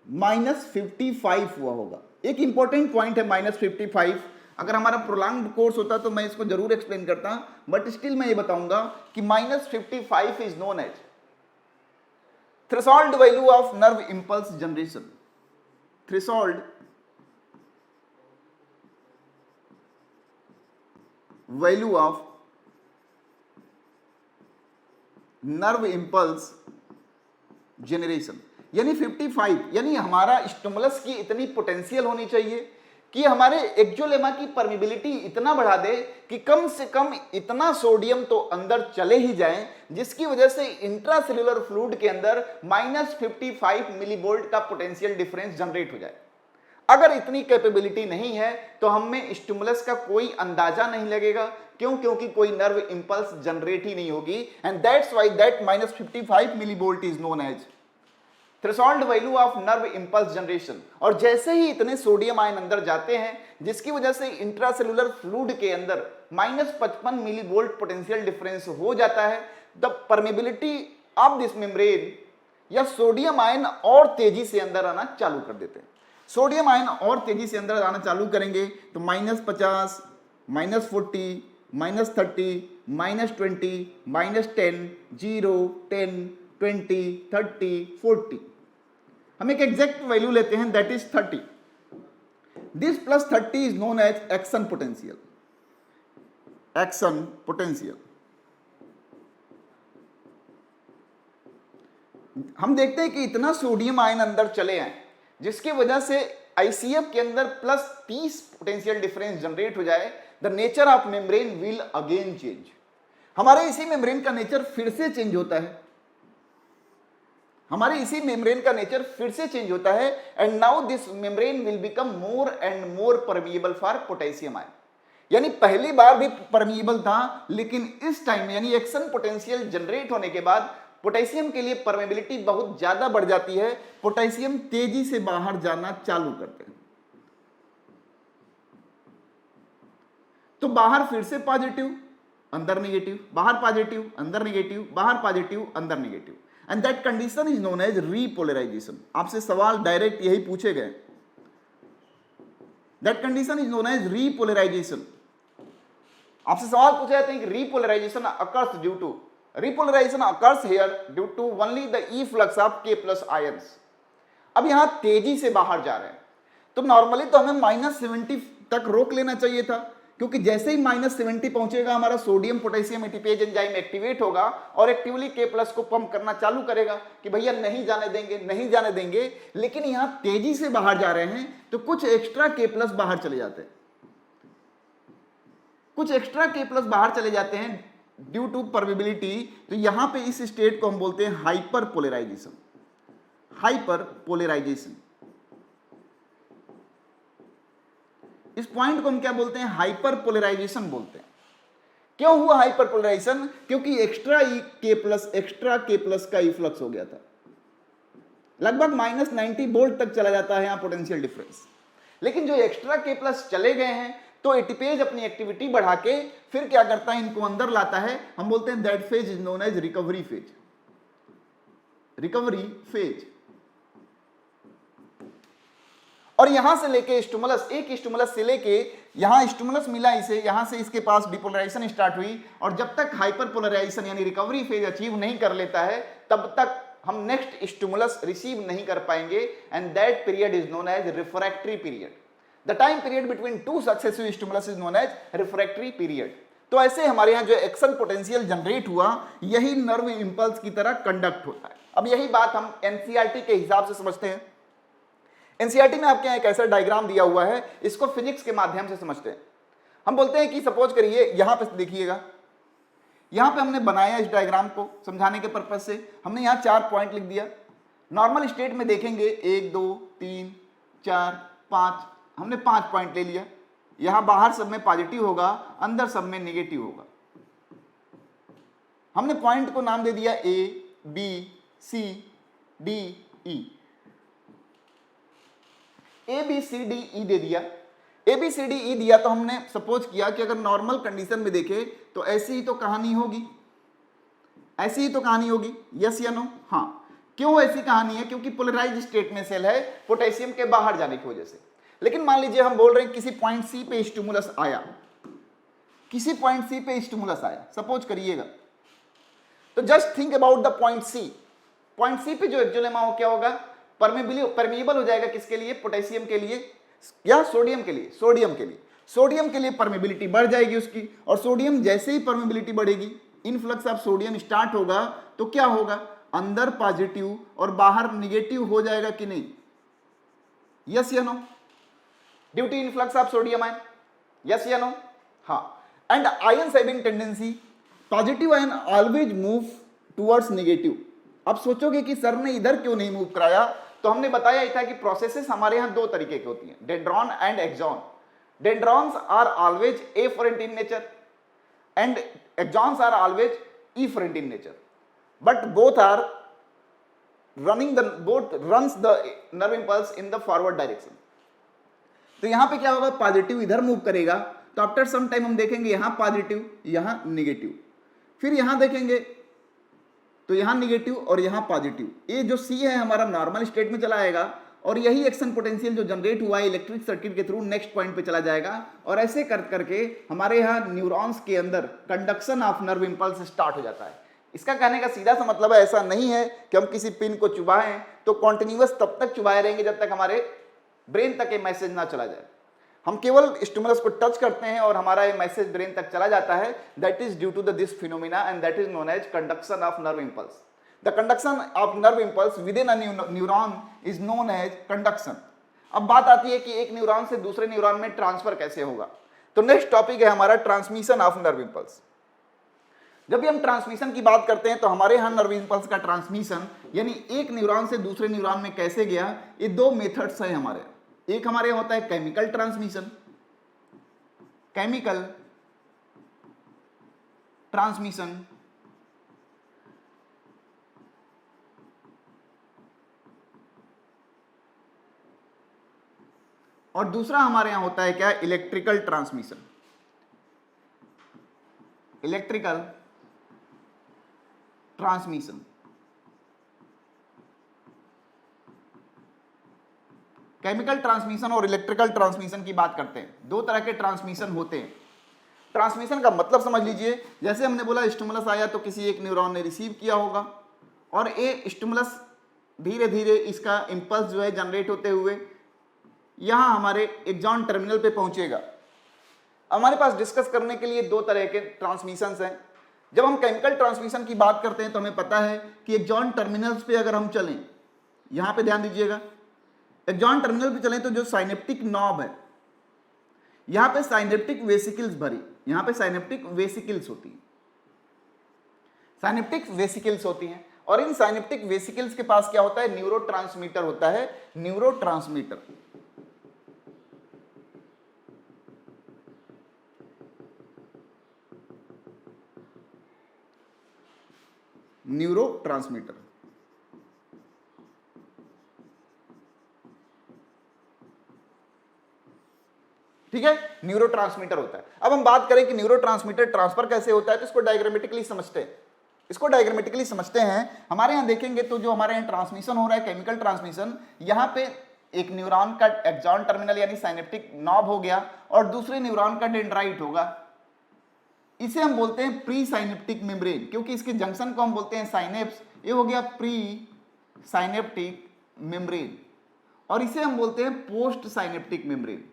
-55 हुआ होगा। एक इंपॉर्टेंट पॉइंट है -55। अगर हमारा प्रोलॉन्ग्ड कोर्स होता तो मैं इसको जरूर एक्सप्लेन करता, बट स्टिल मैं ये बताऊंगा कि -55 is known as threshold value of nerve impulse generation. Threshold value of nerve impulse generation, यानी 55, यानी हमारा स्टिमुलस की इतनी पोटेंशियल होनी चाहिए कि हमारे एक्सोलेमा की परमिबिलिटी इतना बढ़ा दे कि कम से कम इतना सोडियम तो अंदर चले ही जाए, जिसकी वजह से इंट्रासेल्युलर फ्लूइड के अंदर -55 मिलीवोल्ट का पोटेंशियल डिफरेंस जनरेट हो जाए। अगर इतनी कैपेबिलिटी नहीं है तो हमें स्टिमुलस का कोई अंदाजा नहीं लगेगा क्यों? क्योंकि कोई नर्व इंपल्स जनरेट ही नहीं होगी, and that's why that -55 millivolt is known as threshold value of nerve impulse generation. और जैसे ही इतने सोडियम आयन अंदर जाते हैं, जिसकी वजह से इंट्रासेलुलर फ्लूइड के अंदर -55 मिलीवोल्ट पोटेंशियल डिफरेंस हो जाता है, the permeability of this membrane या सोडियम आयन और तेजी से अंदर आना चालू कर देते हैं। सोडियम आयन और तेजी से अंदर आना चालू करेंगे तो -50, -40, -30, -20, -10, 0, 10, 20, 30, 40। हम एक एग्जैक्ट वैल्यू लेते हैं, that is 30। This +30 is known as action potential. Action potential. हम देखते हैं कि इतना सोडियम आयन अंदर चले आए जिसकी वजह से आईसीएफ के अंदर +30 पोटेंशियल डिफरेंस जनरेट हो जाए, the nature of membrane will again change. हमारे इसी मेम्ब्रेन का नेचर फिर से चेंज होता है, हमारे इसी मेम्ब्रेन का नेचर फिर से चेंज होता है, and now this membrane will become more and more permeable for potassium ion. यानी पहली बार भी परमिएबल था, लेकिन इस टाइम यानी एक्शन पोटेंशियल जनरेट होने के बाद पोटेशियम के लिए परमेबिलिटी बहुत ज्यादा बढ़ जाती है, पोटेशियम तेजी से बाहर जाना चालू करते हैं। तो बाहर फिर से पॉजिटिव, अंदर नेगेटिव, बाहर पॉजिटिव, अंदर नेगेटिव, बाहर पॉजिटिव, अंदर negative, and that condition is known as repolarization. आपसे सवाल डायरेक्ट यही पूछे गए, that condition is known as repolarization. आपसे सवाल पूछे जाते हैं कि repolarization occurs due to, repolarization occurs here due to only the efflux of K+ ions। अब यहां तेजी से बाहर जा रहे हैं, तो नॉर्मली तो हमें -70 तक रोक लेना चाहिए था, क्योंकि जैसे ही -70 पहुंचेगा हमारा sodium potassium ATPase enzyme activate होगा और एक्टिवली K+ को पंप करना चालू करेगा कि भैया नहीं जाने देंगे, नहीं जाने देंगे। लेकिन यहां तेजी से बाहर जा रहे हैं तो कुछ एक्स्ट्रा K+ बाहर चले जाते हैं, कुछ एक्स्ट्रा K+ बाहर चले जाते हैं ड्यू टू परमिबिलिटी। तो यहां पे इस स्टेट को हम बोलते हैं हाइपर पोलराइजेशन। हाइपर पोलराइजेशन, इस पॉइंट को हम क्या बोलते हैं? हाइपर पोलराइजेशन बोलते हैं। क्यों हुआ हाइपर पोलराइजेशन? क्योंकि एक्स्ट्रा K+ का इफ्लक्स हो गया था, लगभग -90 वोल्ट तक चला जाता है यहां पोटेंशियल डिफरेंस। लेकिन जो एक्स्ट्रा K+ चले गए हैं तो एटीपेज अपनी एक्टिविटी बढ़ा के फिर क्या करता है? इनको अंदर लाता है। हम बोलते हैं that phase is known as recovery phase. Recovery phase. और यहां से लेके स्टिमुलस, एक स्टिमुलस से लेके यहां स्टिमुलस मिला इसे, यहां से इसके पास डिपोलराइजेशन स्टार्ट हुई, और जब तक हाइपर पोलराइजेशन यानी रिकवरी फेज अचीव नहीं कर लेता है तब तक हम नेक्स्ट स्टिमुलस रिसीव नहीं कर पाएंगे, and that period is known as refractory period. The time period between two successive stimulus is known as refractory period। तो ऐसे हमारे यहाँ जो एक्शन पोटेंशियल जनरेट हुआ यही नर्व इंपल्स की तरह कंडक्ट होता है। अब यही बात हम एनसीईआरटी के हिसाब से समझते हैं। एनसीईआरटी में आपके यहाँ एक ऐसा डायग्राम दिया हुआ है, इसको फिजिक्स के माध्यम से समझते हैं। हम बोलते हैं कि सपोज करिए यहाँ पे देखिएगा, यहाँ पे हमने बनाया इस डायग्राम को समझाने के पर्पज से, हमने यहाँ 4 पॉइंट लिख दिया। नॉर्मल स्टेट में देखेंगे 1 2 3 4 5, हमने 5 पॉइंट ले लिया। यहां बाहर सब में पॉजिटिव होगा, अंदर सब में नेगेटिव होगा। हमने पॉइंट को नाम दे दिया A, B, C, D, E। A, B, C, D, E दे दिया। A, B, C, D, E दिया तो हमने सपोज किया कि अगर नॉर्मल कंडीशन में देखें तो ऐसी ही तो कहानी होगी, ऐसी ही तो कहानी होगी। यस या नो? हाँ। क्यों ऐसी कहानी है? क्योंकि पोलराइज्ड स्टेट में सेल है पोटेशियम के बाहर जाने की वजह से। लेकिन मान लीजिए हम बोल रहे हैं किसी पॉइंट सी पे स्टिमुलस आया, किसी पॉइंट सी पे स्टिमुलस आया, सपोज करिएगा, तो just think about the point C. Point C पे जो एक्सोलेमा हो क्या होगा? परमेबल हो जाएगा। किसके लिए? पोटेशियम के लिए या सोडियम के लिए? सोडियम के लिए। सोडियम के लिए परमेबिलिटी बढ़ जाएगी उसकी, और सोडियम जैसे ही परमेबिलिटी बढ़ेगी, इनफ्लक्स ऑफ सोडियम स्टार्ट होगा, तो क्या होगा? अंदर पॉजिटिव और बाहर निगेटिव हो जाएगा कि नहीं? यस या no? Due to influx of sodium ion. Yes या नो? हाँ। And ions having tendency, positive ion always move towards negative. अब सोचोगे कि सर ने इधर क्यों नहीं मूव कराया, तो हमने बताया ही था कि प्रोसेसेस हमारे यहाँ 2 तरीके की होती हैं, dendron and axon. Dendrons are always afferent in nature, and axons are always efferent in nature, but both runs the nerve impulse in the forward direction. तो यहां पे क्या होगा, पॉजिटिव इधर मूव करेगा, तो आफ्टर सम टाइम हम देखेंगे यहां पॉजिटिव यहां निगेटिव, फिर यहां देखेंगे तो यहां निगेटिव और यहां पॉजिटिव। ये जो सी है हमारा नॉर्मल स्टेट में चला आएगा और यही एक्शन पोटेंशियल जो जनरेट हुआ है इलेक्ट्रिक सर्किट के थ्रू नेक्स्ट पॉइंट पे चला जाएगा और ऐसे कर करके हमारे यहाँ न्यूरॉन्स के अंदर conduction of nerve impulse start हो जाता है। इसका कहने का सीधा सा मतलब है, ऐसा नहीं है कि हम किसी पिन को चुभाएं तो कॉन्टिन्यूअस तब तक चुभाए रहेंगे जब तक हमारे ब्रेन तक ये मैसेज ना चला जाए। हम केवल स्टिमुलस को टच करते हैं और हमारा ये मैसेज ब्रेन तक चला जाता है। That is due to this phenomena and that is known as conduction of nerve impulse. The conduction of nerve impulse within a neuron is known as conduction. अब बात आती है कि एक न्यूरॉन से दूसरे न्यूरॉन में ट्रांसफर कैसे होगा। तो नेक्स्ट टॉपिक है हमारा ट्रांसमिशन ऑफ नर्व इंपल्स। जब भी हम ट्रांसमिशन की बात करते हैं तो हमारे यहाँ नर्व इंपल्स का ट्रांसमिशन यानी एक न्यूरॉन से दूसरे न्यूरॉन में कैसे गया, ये दो मेथड्स हैं हमारे। एक हमारे होता है केमिकल ट्रांसमिशन, केमिकल ट्रांसमिशन, और दूसरा हमारे यहां होता है क्या, electrical transmission. Electrical transmission, chemical transmission और इलेक्ट्रिकल ट्रांसमिशन की बात करते हैं। दो तरह के ट्रांसमिशन होते हैं। ट्रांसमिशन का मतलब समझ लीजिए, जैसे हमने बोला स्टिमुलस आया तो किसी एक न्यूरॉन ने रिसीव किया होगा और ये स्टिमुलस धीरे धीरे इसका इंपल्स जो है जनरेट होते हुए यहां हमारे एक्सॉन टर्मिनल पे पहुंचेगा। हमारे पास डिस्कस करने के लिए दो तरह के ट्रांसमिशंस हैं। जब हम केमिकल ट्रांसमिशन की बात करते हैं तो हमें पता है कि एक्सॉन टर्मिनल्स पे अगर हम चलें, यहां पे ध्यान दीजिएगा, एक्सॉन टर्मिनल पे चलें तो जो साइनेप्टिक नॉब है यहां पे साइनेप्टिक वेसिकल्स भरी, यहां पे साइनेप्टिक वेसिकल्स होती हैं, साइनेप्टिक वेसिकल्स होती हैं और इन साइनेप्टिक वेसिकल्स के पास क्या होता है, न्यूरोट्रांसमीटर होता है। न्यूरोट्रांसमीटर न्यूरोट्रांसमीटर ठीक है, न्यूरोट्रांसमीटर होता है। अब हम बात करें कि न्यूरोट्रांसमीटर ट्रांसफर कैसे होता है तो इसको डायग्रामेटिकली समझते हैं। हमारे यहां देखेंगे तो जो हमारे यहां ट्रांसमिशन हो रहा है केमिकल ट्रांसमिशन, यहां पे एक न्यूरॉन का एक्सॉन टर्मिनल यानी साइनेप्टिक नॉब हो गया और दूसरे न्यूरॉन का डेंड्राइट होगा। इसे हम बोलते हैं प्री साइनेप्टिक मेम्ब्रेन, क्योंकि इसके जंक्शन को हम बोलते हैं साइनेप्स। ये हो गया प्री साइनेप्टिक मेम्ब्रेन और इसे हम बोलते हैं post synaptic membrane.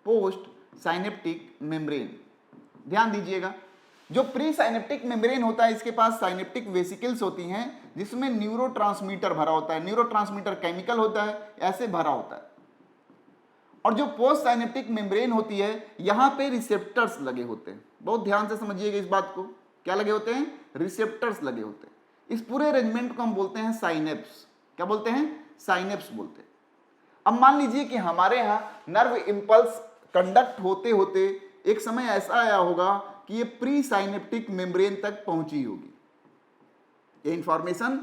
Post synaptic membrane, ध्यान दीजिएगा, जो प्री साइनेप्टिक मेम्ब्रेन होता है इसके पास साइनेप्टिक वेसिकल्स होती हैं जिसमें न्यूरोट्रांसमीटर भरा होता है। न्यूरोट्रांसमीटर केमिकल होता है, ऐसे भरा होता है। और जो पोस्ट साइनेप्टिक मेम्ब्रेन होती है यहां पे रिसेप्टर्स लगे होते हैं। बहुत ध्यान से समझिएगा इस बात को, क्या लगे होते हैं, रिसेप्टर्स लगे होते हैं। इस पूरे अरेंजमेंट को हम बोलते हैं साइनेप्स। क्या बोलते हैं, साइनेप्स बोलते हैं। अब मान लीजिए कि हमारे यहाँ नर्व इंपल्स कंडक्ट होते होते एक समय ऐसा आया होगा कि ये प्री साइनेप्टिक मेम्ब्रेन तक पहुंची होगी। ये इंफॉर्मेशन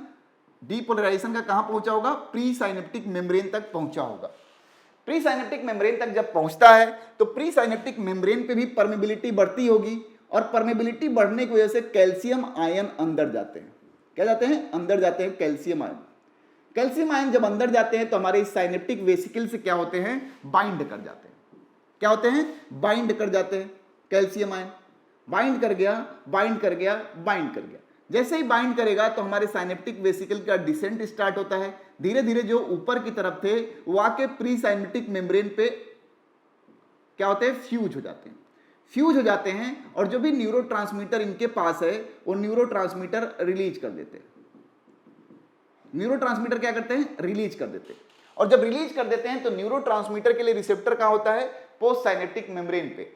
डीपोलराइजेशन का कहां पहुंचा होगा, प्री साइनेप्टिक मेम्ब्रेन तक पहुंचा होगा। प्री साइनेप्टिक मेम्ब्रेन तक जब पहुंचता है तो प्री साइनेप्टिक मेम्ब्रेन पे भी परमेबिलिटी बढ़ती होगी और परमेबिलिटी बढ़ने की वजह से कैल्शियम आयन अंदर जाते हैं। क्या जाते हैं, अंदर जाते हैं कैल्शियम आयन। कैल्शियम आयन जब अंदर जाते हैं तो हमारे साइनेप्टिक वेसिकल से क्या होते हैं, बाइंड कर जाते हैं। क्या होते हैं, बाइंड कर जाते हैं। कैल्शियम आयन बाइंड कर गया, बाइंड कर गया, बाइंड कर गया। जैसे ही बाइंड करेगा तो हमारे साइनेप्टिक वेसिकल का डिसेंट स्टार्ट होता है। धीरे धीरे जो ऊपर की तरफ थे वो आके प्री साइनेप्टिक मेम्ब्रेन पे क्या होते हैं, फ्यूज हो जाते हैं। फ्यूज हो जाते हैं और जो भी न्यूरोट्रांसमीटर इनके पास है वो न्यूरोट्रांसमीटर रिलीज कर देते हैं। न्यूरोट्रांसमीटर क्या करते हैं, रिलीज कर देते हैं। और जब रिलीज कर देते हैं तो न्यूरोट्रांसमीटर के लिए रिसेप्टर कहां होता है, पोस्ट साइनेप्टिक मेम्ब्रेन पे।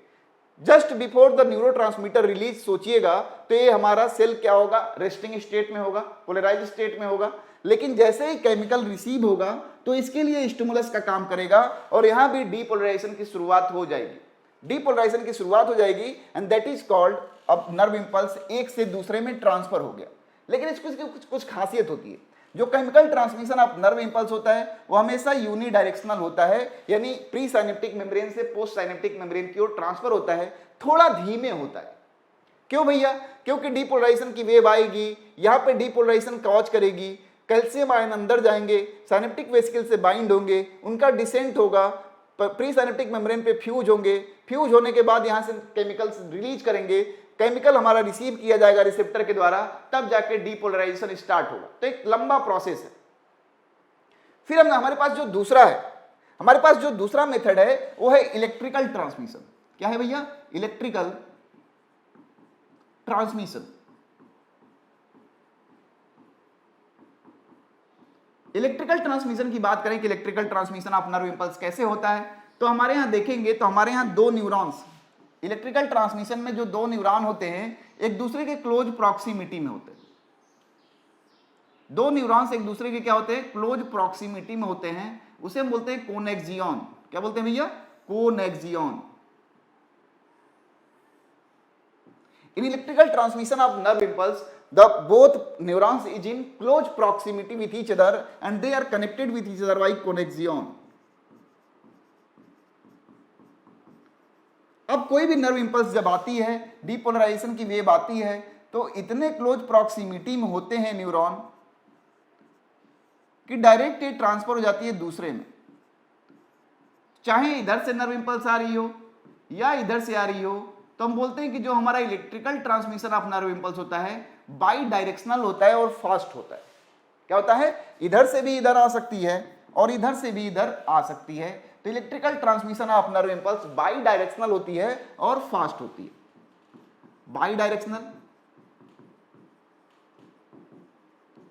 Just before the neurotransmitter release सोचिएगा तो ये हमारा सेल क्या होगा, रेस्टिंग स्टेट में होगा, पोलराइज स्टेट में होगा। लेकिन जैसे ही केमिकल रिसीव होगा तो इसके लिए स्टिमुलस का काम करेगा और यहां भी डीपोलराइजेशन की शुरुआत हो जाएगी। डीपोलराइजेशन की शुरुआत हो जाएगी एंड दैट इज कॉल्ड अब नर्व इंपल्स एक से दूसरे में ट्रांसफर हो गया। लेकिन इसकी कुछ खासियत होती है। जो chemical transmission of nerve impulse होता है वो हमेशा यूनिडायरेक्शनल होता है, यानी प्री साइनेप्टिक मेम्ब्रेन से पोस्ट साइनेप्टिक मेम्ब्रेन की ओर ट्रांसफर होता है, थोड़ा धीमे होता है। क्यों भैया? क्योंकि डीपोलराइजेशन की वेव आएगी, यहाँ पे डीपोलराइजेशन कॉज करेगी, कैल्शियम आयन अंदर जाएंगे, साइनेप्टिक वेसिकल से बाइंड होंगे, उनका डिसेंट होगा, प्री साइनेप्टिक मेम्ब्रेन पे फ्यूज होंगे, फ्यूज होने के बाद यहाँ से केमिकल्स रिलीज करेंगे, केमिकल हमारा रिसीव किया जाएगा रिसेप्टर के द्वारा, तब जाके डीपोलराइजेशन स्टार्ट होगा। तो एक लंबा प्रोसेस है। फिर हमारे पास जो दूसरा है, हमारे पास जो दूसरा मेथड है वो है इलेक्ट्रिकल ट्रांसमिशन। क्या है भैया? Electrical transmission. इलेक्ट्रिकल ट्रांसमिशन की बात करें कि electrical transmission of nerve impulse कैसे होता है, तो हमारे यहां देखेंगे तो हमारे यहां दो न्यूरॉन्स, इलेक्ट्रिकल ट्रांसमिशन में जो दो न्यूरॉन होते हैं एक दूसरे के क्लोज प्रॉक्सिमिटी में होते हैं। दो न्यूरॉन्स एक दूसरे के क्या होते हैं? क्लोज प्रॉक्सिमिटी में होते हैं, उसे हम बोलते हैं कोनेक्सियन। क्या बोलते हैं भैया? कोनेक्सियन। In electrical transmission of nerve impulse, the both neurons is in close proximity with each other and they are connected with each other by connection. अब कोई भी नर्व इंपल्स जब आती है, डीपोलराइजेशन की वेव आती है, तो इतने क्लोज प्रॉक्सिमिटी में होते हैं न्यूरॉन कि डायरेक्ट ट्रांसफर हो जाती है दूसरे में। चाहे इधर से नर्व इंपल्स आ रही हो या इधर से आ रही हो, तो हम बोलते हैं कि जो हमारा electrical transmission of nerve impulse होता है बाई डायरेक्शनल होता है और फास्ट होता है। क्या होता है? इधर से भी इधर आ सकती है और इधर से भी इधर आ सकती है। तो electrical transmission of nerve impulse by directional होती है और फास्ट होती है। By directional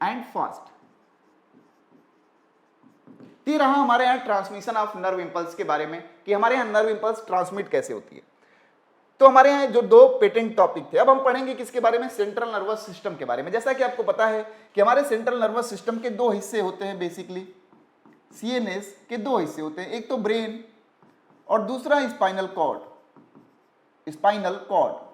and fast. ये रहा हमारे यहां ट्रांसमिशन ऑफ नर्व इंपल्स के बारे में कि हमारे यहां नर्व इंपल्स ट्रांसमिट कैसे होती है। तो हमारे यहाँ जो दो पेटेंट टॉपिक थे, अब हम पढ़ेंगे किसके बारे में? सेंट्रल नर्वस सिस्टम के बारे में। जैसा कि आपको पता है कि हमारे सेंट्रल नर्वस सिस्टम के दो हिस्से होते हैं, बेसिकली सीएनएस के दो हिस्से होते हैं, एक तो ब्रेन और दूसरा स्पाइनल कॉर्ड। स्पाइनल कॉर्ड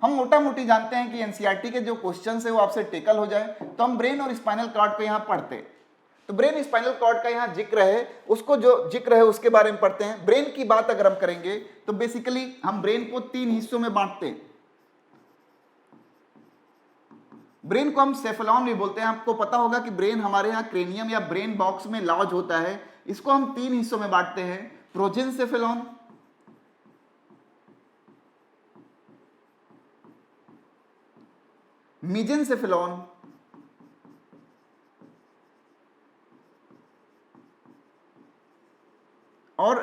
हम मोटा मोटी जानते हैं कि एनसीईआरटी के जो क्वेश्चन है वो आपसे टेकल हो जाए तो हम ब्रेन और स्पाइनल कॉर्ड को यहाँ पढ़ते हैं। तो ब्रेन स्पाइनल कॉर्ड का यहाँ जिक्र है, उसको जो जिक्र है उसके बारे में पढ़ते हैं। ब्रेन की बात अगर हम करेंगे तो बेसिकली हम ब्रेन को तीन हिस्सों में बांटते हैं। ब्रेन को हम सेफेलॉन भी बोलते हैं। आपको पता होगा कि ब्रेन हमारे यहाँ क्रेनियम या ब्रेन बॉक्स में लॉज होता है। इसको हम तीन हिस्सों में बांटते हैं, प्रोजेंसेफेलॉन, मेजेंसेफेलॉन और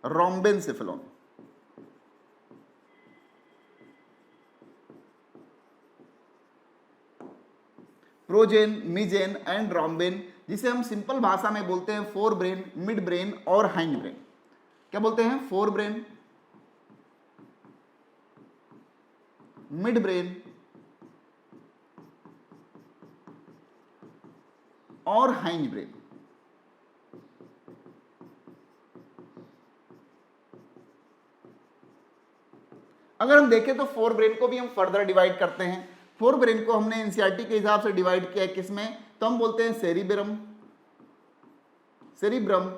रोम्बेनसेफेलॉन। प्रोजेन, मिजेन एंड रोम्बेन, जिसे हम सिंपल भाषा में बोलते हैं फोर ब्रेन, मिड ब्रेन और हाइंड ब्रेन। क्या बोलते हैं? फोर ब्रेन, मिड ब्रेन और हाइंड ब्रेन। अगर हम देखें तो फोर ब्रेन को भी हम फर्दर डिवाइड करते हैं। फोर ब्रेन को हमने एनसीईआरटी के हिसाब से डिवाइड किया है किसमें? तो हम बोलते हैं सेरिब्रम, सेरिब्रम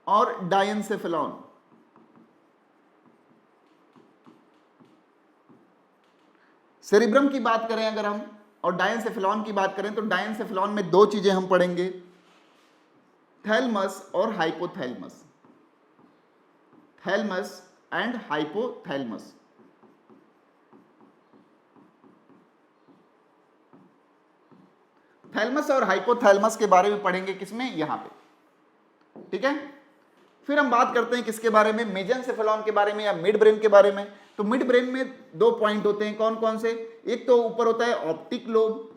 और डायनसेफेलॉन। सेरिब्रम की बात करें अगर हम और डायनसेफेलॉन की बात करें तो डायनसेफेलॉन में दो चीजें हम पढ़ेंगे, थैलमस और hypothalamus. Thalamus and hypothalamus. Thalamus और हाइपोथैलमस के बारे में पढ़ेंगे किसमें? यहां पे। ठीक है, फिर हम बात करते हैं किसके बारे में? मेजेंसेफेलॉन के बारे में या मिड ब्रेन के बारे में। तो मिड ब्रेन में दो पॉइंट होते हैं, कौन कौन से? एक तो ऊपर होता है ऑप्टिक लोब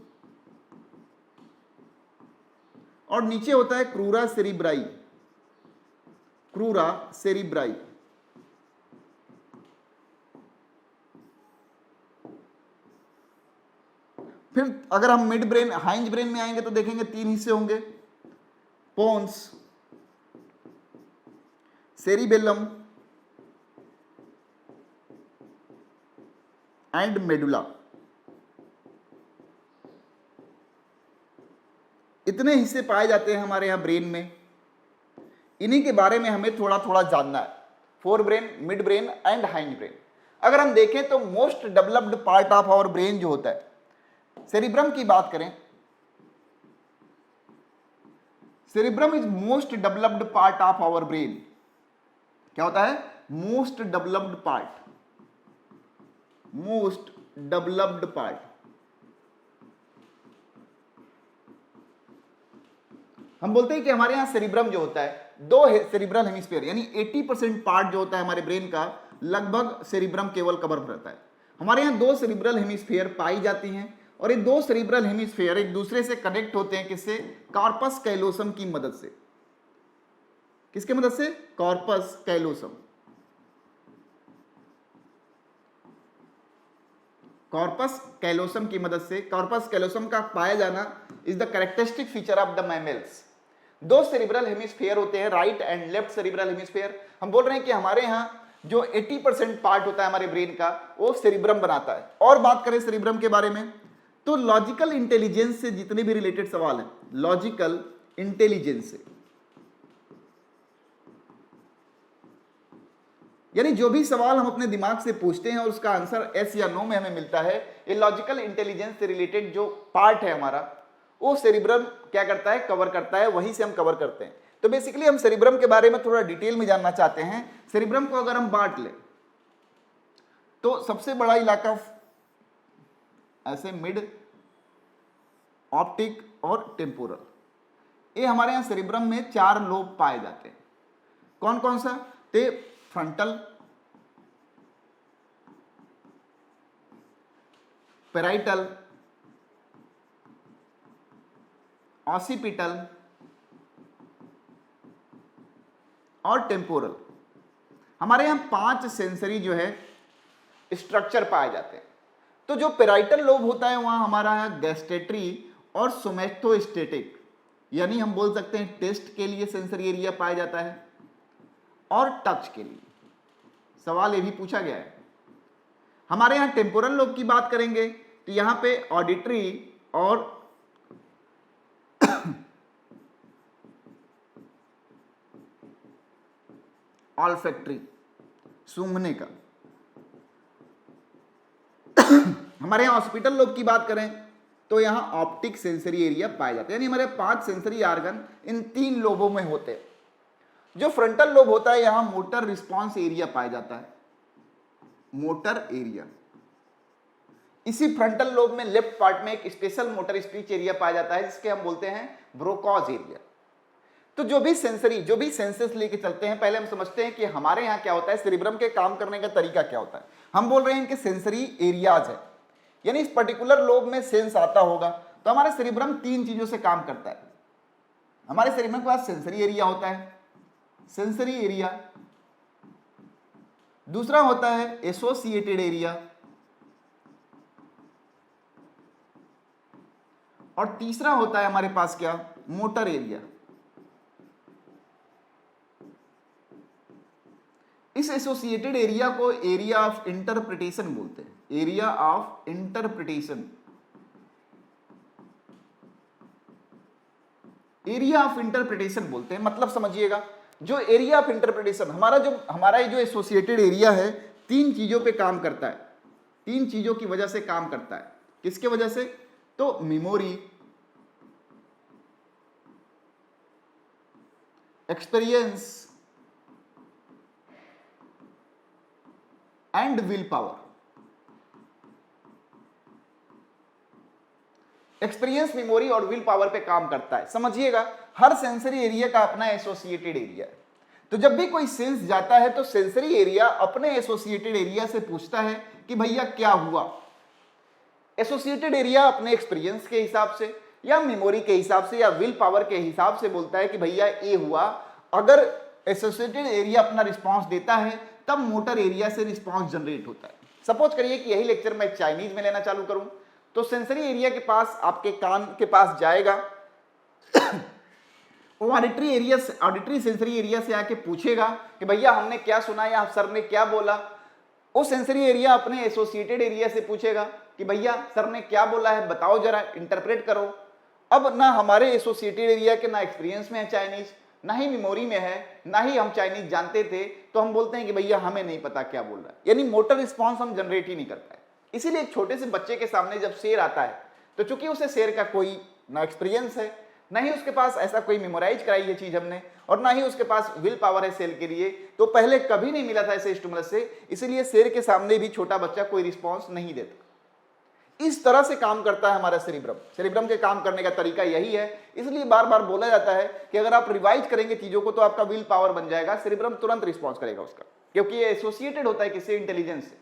और नीचे होता है क्रूरा सेरिब्राई। क्रूरा सेरिब्राई। फिर अगर हम मिड ब्रेन, हाइंज ब्रेन में आएंगे तो देखेंगे तीन हिस्से होंगे, पोन्स, सेरिबेलम एंड मेडुला, इतने हिस्से पाए जाते हैं हमारे यहां ब्रेन में। इन्हीं के बारे में हमें थोड़ा थोड़ा जानना है, fore brain, mid brain and hind brain. अगर हम देखें तो most developed part of our brain जो होता है, सेरिब्रम की बात करें, cerebrum is most developed part of our brain. क्या होता है? Most developed part, most developed part. हम बोलते हैं कि हमारे यहां सेरिब्रम जो होता है, दो सेरिब्रल हेमिस्फीयर, यानी 80% पार्ट जो होता है हमारे ब्रेन का, लगभग सेरिब्रम केवल कवर रहता है। हमारे यहां दो सेरिब्रल हेमिस्फीयर पाई जाती हैं और ये दो सेरिब्रल हेमिस्फीयर एक दूसरे से कनेक्ट होते हैं, किससे? कॉर्पस कैलोसम की मदद से। किसके मदद से? Corpus callosum. कॉर्पस कैलोसम की मदद से। कॉर्पस कैलोसम का पाया जाना is the characteristic feature of the mammals. दो सेरिब्रल हेमिस्फीयर होते हैं, right and left cerebral hemisphere. हम बोल रहे हैं कि हमारे यहां जो 80% पार्ट होता है हमारे ब्रेन का, वो सेरिब्रम बनाता है। और बात करें सेरिब्रम के बारे में, तो लॉजिकल इंटेलिजेंस से जितने भी रिलेटेड सवाल हैं, लॉजिकल इंटेलिजेंस से, यानी जो भी सवाल हम अपने दिमाग से पूछते हैं और उसका आंसर यस या नो में हमें मिलता है, ये लॉजिकल इंटेलिजेंस से रिलेटेड जो पार्ट है हमारा, वो सेरिब्रम क्या करता है? कवर करता है, वहीं से हम कवर करते हैं। तो बेसिकली हम सेरिब्रम के बारे में थोड़ा डिटेल में जानना चाहते हैं। सेरिब्रम को अगर हम बांट लें तो सबसे बड़ा इलाका ऐसे मिड, ऑप्टिक और टेम्पोरल, ये हमारे यहां सेरिब्रम में 4 लोब पाए जाते हैं। कौन कौन सा? ते फ्रंटल, पेराइटल, ऑसिपिटल और टेम्पोरल। हमारे यहां 5 सेंसरी जो है स्ट्रक्चर पाए जाते हैं। तो जो पेराइटल लोब होता है वहां हमारा है गैस्टेटरी और सोमैटोस्टेटिक, यानी हम बोल सकते हैं टेस्ट के लिए सेंसरी एरिया पाया जाता है और टच के लिए। सवाल ये भी पूछा गया है। हमारे यहां टेम्पोरल लोब की बात करेंगे तो यहां पे ऑडिटरी और ऑल्फैक्टरी, सूंघने का। हमारे यहां हॉस्पिटल लोब की बात करें तो यहां ऑप्टिक सेंसरी एरिया पाए जाते हैं, यानी हमारे 5 सेंसरी ऑर्गन इन 3 लोबों में होते हैं। जो फ्रंटल लोब होता है यहां मोटर रिस्पांस एरिया पाया जाता है, मोटर एरिया। इसी फ्रंटल लोब में लेफ्ट पार्ट में एक स्पेशल मोटर स्पीच एरिया पाया जाता है, जिसके हम बोलते हैं ब्रोकॉज एरिया। तो जो भी सेंसरी, जो भी सेंसेस लेके चलते हैं, पहले हम समझते हैं कि हमारे यहां क्या होता है, सेरिब्रम के काम करने का तरीका क्या होता है। हम बोल रहे हैं इनके सेंसरी एरियाज है, यानी इस पर्टिकुलर लोब में सेंस आता होगा। तो हमारे सेरिब्रम 3 चीजों से काम करता है। हमारे सेरिब्रम के पास सेंसरी एरिया होता है, सेंसरी एरिया। दूसरा होता है एसोसिएटेड एरिया, और तीसरा होता है हमारे पास क्या? Motor area. इस एसोसिएटेड एरिया को एरिया ऑफ इंटरप्रिटेशन बोलते हैं, area of interpretation. Area of interpretation बोलते हैं। मतलब समझिएगा, जो एरिया ऑफ इंटरप्रिटेशन हमारा ये जो एसोसिएटेड एरिया है, 3 चीजों पे काम करता है, 3 चीजों की वजह से काम करता है। किसके वजह से? तो memory, experience and will power. Experience, memory और विल पावर पे काम करता है। समझिएगा, हर सेंसरी एरिया का अपना एसोसिएटेड एरिया है। तो जब भी कोई सेंस जाता है तो सेंसरी एरिया अपने एसोसिएटेड एरिया से पूछता है कि भैया क्या हुआ। एसोसिएटेड एरिया अपने एक्सपीरियंस के हिसाब से या मेमोरी के हिसाब से या विल पावर के हिसाब से बोलता है कि भैया ये हुआ। अगर एसोसिएटेड एरिया अपना रिस्पांस देता है तब मोटर एरिया से रिस्पांस जनरेट होता है। सपोज करिए कि यही लेक्चर मैं चाइनीज में लेना चालू करूं, तो सेंसरी एरिया के पास, आपके कान के पास जाएगा, वो ऑडिटरी सेंसरी एरिया से आके पूछेगा कि भैया हमने क्या सुना या सर ने क्या बोला। वो सेंसरी एरिया अपने एसोसिएटेड एरिया से पूछेगा कि भैया सर ने क्या बोला है, बताओ जरा, इंटरप्रेट करो। अब ना हमारे एसोसिएटेड एरिया के ना एक्सपीरियंस में है चाइनीज, ना ही मेमोरी में है, ना ही हम चाइनीज जानते थे, तो हम बोलते हैं कि भैया हमें नहीं पता क्या बोल रहा है, यानी मोटर रिस्पॉन्स हम जनरेट ही नहीं कर पाए। इसीलिए एक छोटे से बच्चे के सामने जब शेर आता है तो चूंकि उसे शेर का कोई ना एक्सपीरियंस है, ना ही उसके पास ऐसा कोई मेमोराइज कराई है चीज हमने, और ना ही उसके पास विल पावर है सेल के लिए, तो पहले कभी नहीं मिला था ऐसे स्टिमुलस से, इसीलिए शेर के सामने भी छोटा बच्चा कोई रिस्पॉन्स नहीं देता। इस तरह से काम करता है हमारा सेरिब्रम। सेरिब्रम के काम करने का तरीका यही है, इसलिए बार बार बोला जाता है कि अगर आप रिवाइज करेंगे चीजों को तो आपका विल पावर बन जाएगा, सेरिब्रम तुरंत रिस्पॉन्स करेगा उसका, क्योंकि ये एसोसिएटेड होता है किसी इंटेलिजेंस से।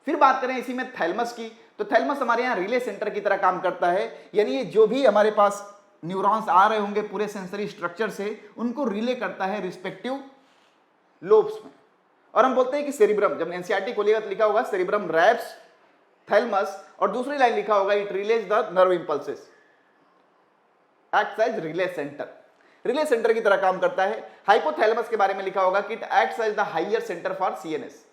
फिर बात करें इसी में थैलमस की, तो थैलमस हमारे यहाँ रिले सेंटर की तरह काम करता है, यानी ये जो भी हमारे पास न्यूरॉन्स आ रहे होंगे पूरे सेंसरी स्ट्रक्चर से, उनको रिले करता है रिस्पेक्टिव लोब्स में। और हम बोलते हैं कि सेरिब्रम, जब एनसीईआरटी खोलिएगा तो लिखा होगा सेरिब्रम रैप्स थैलमस, और दूसरी लाइन लिखा होगा it relays the nerve impulses, acts as relay centre. Relay centre की तरह काम करता है। हाइपोथैलेमस के बारे में लिखा होगा कि it acts as the higher centre for CNS.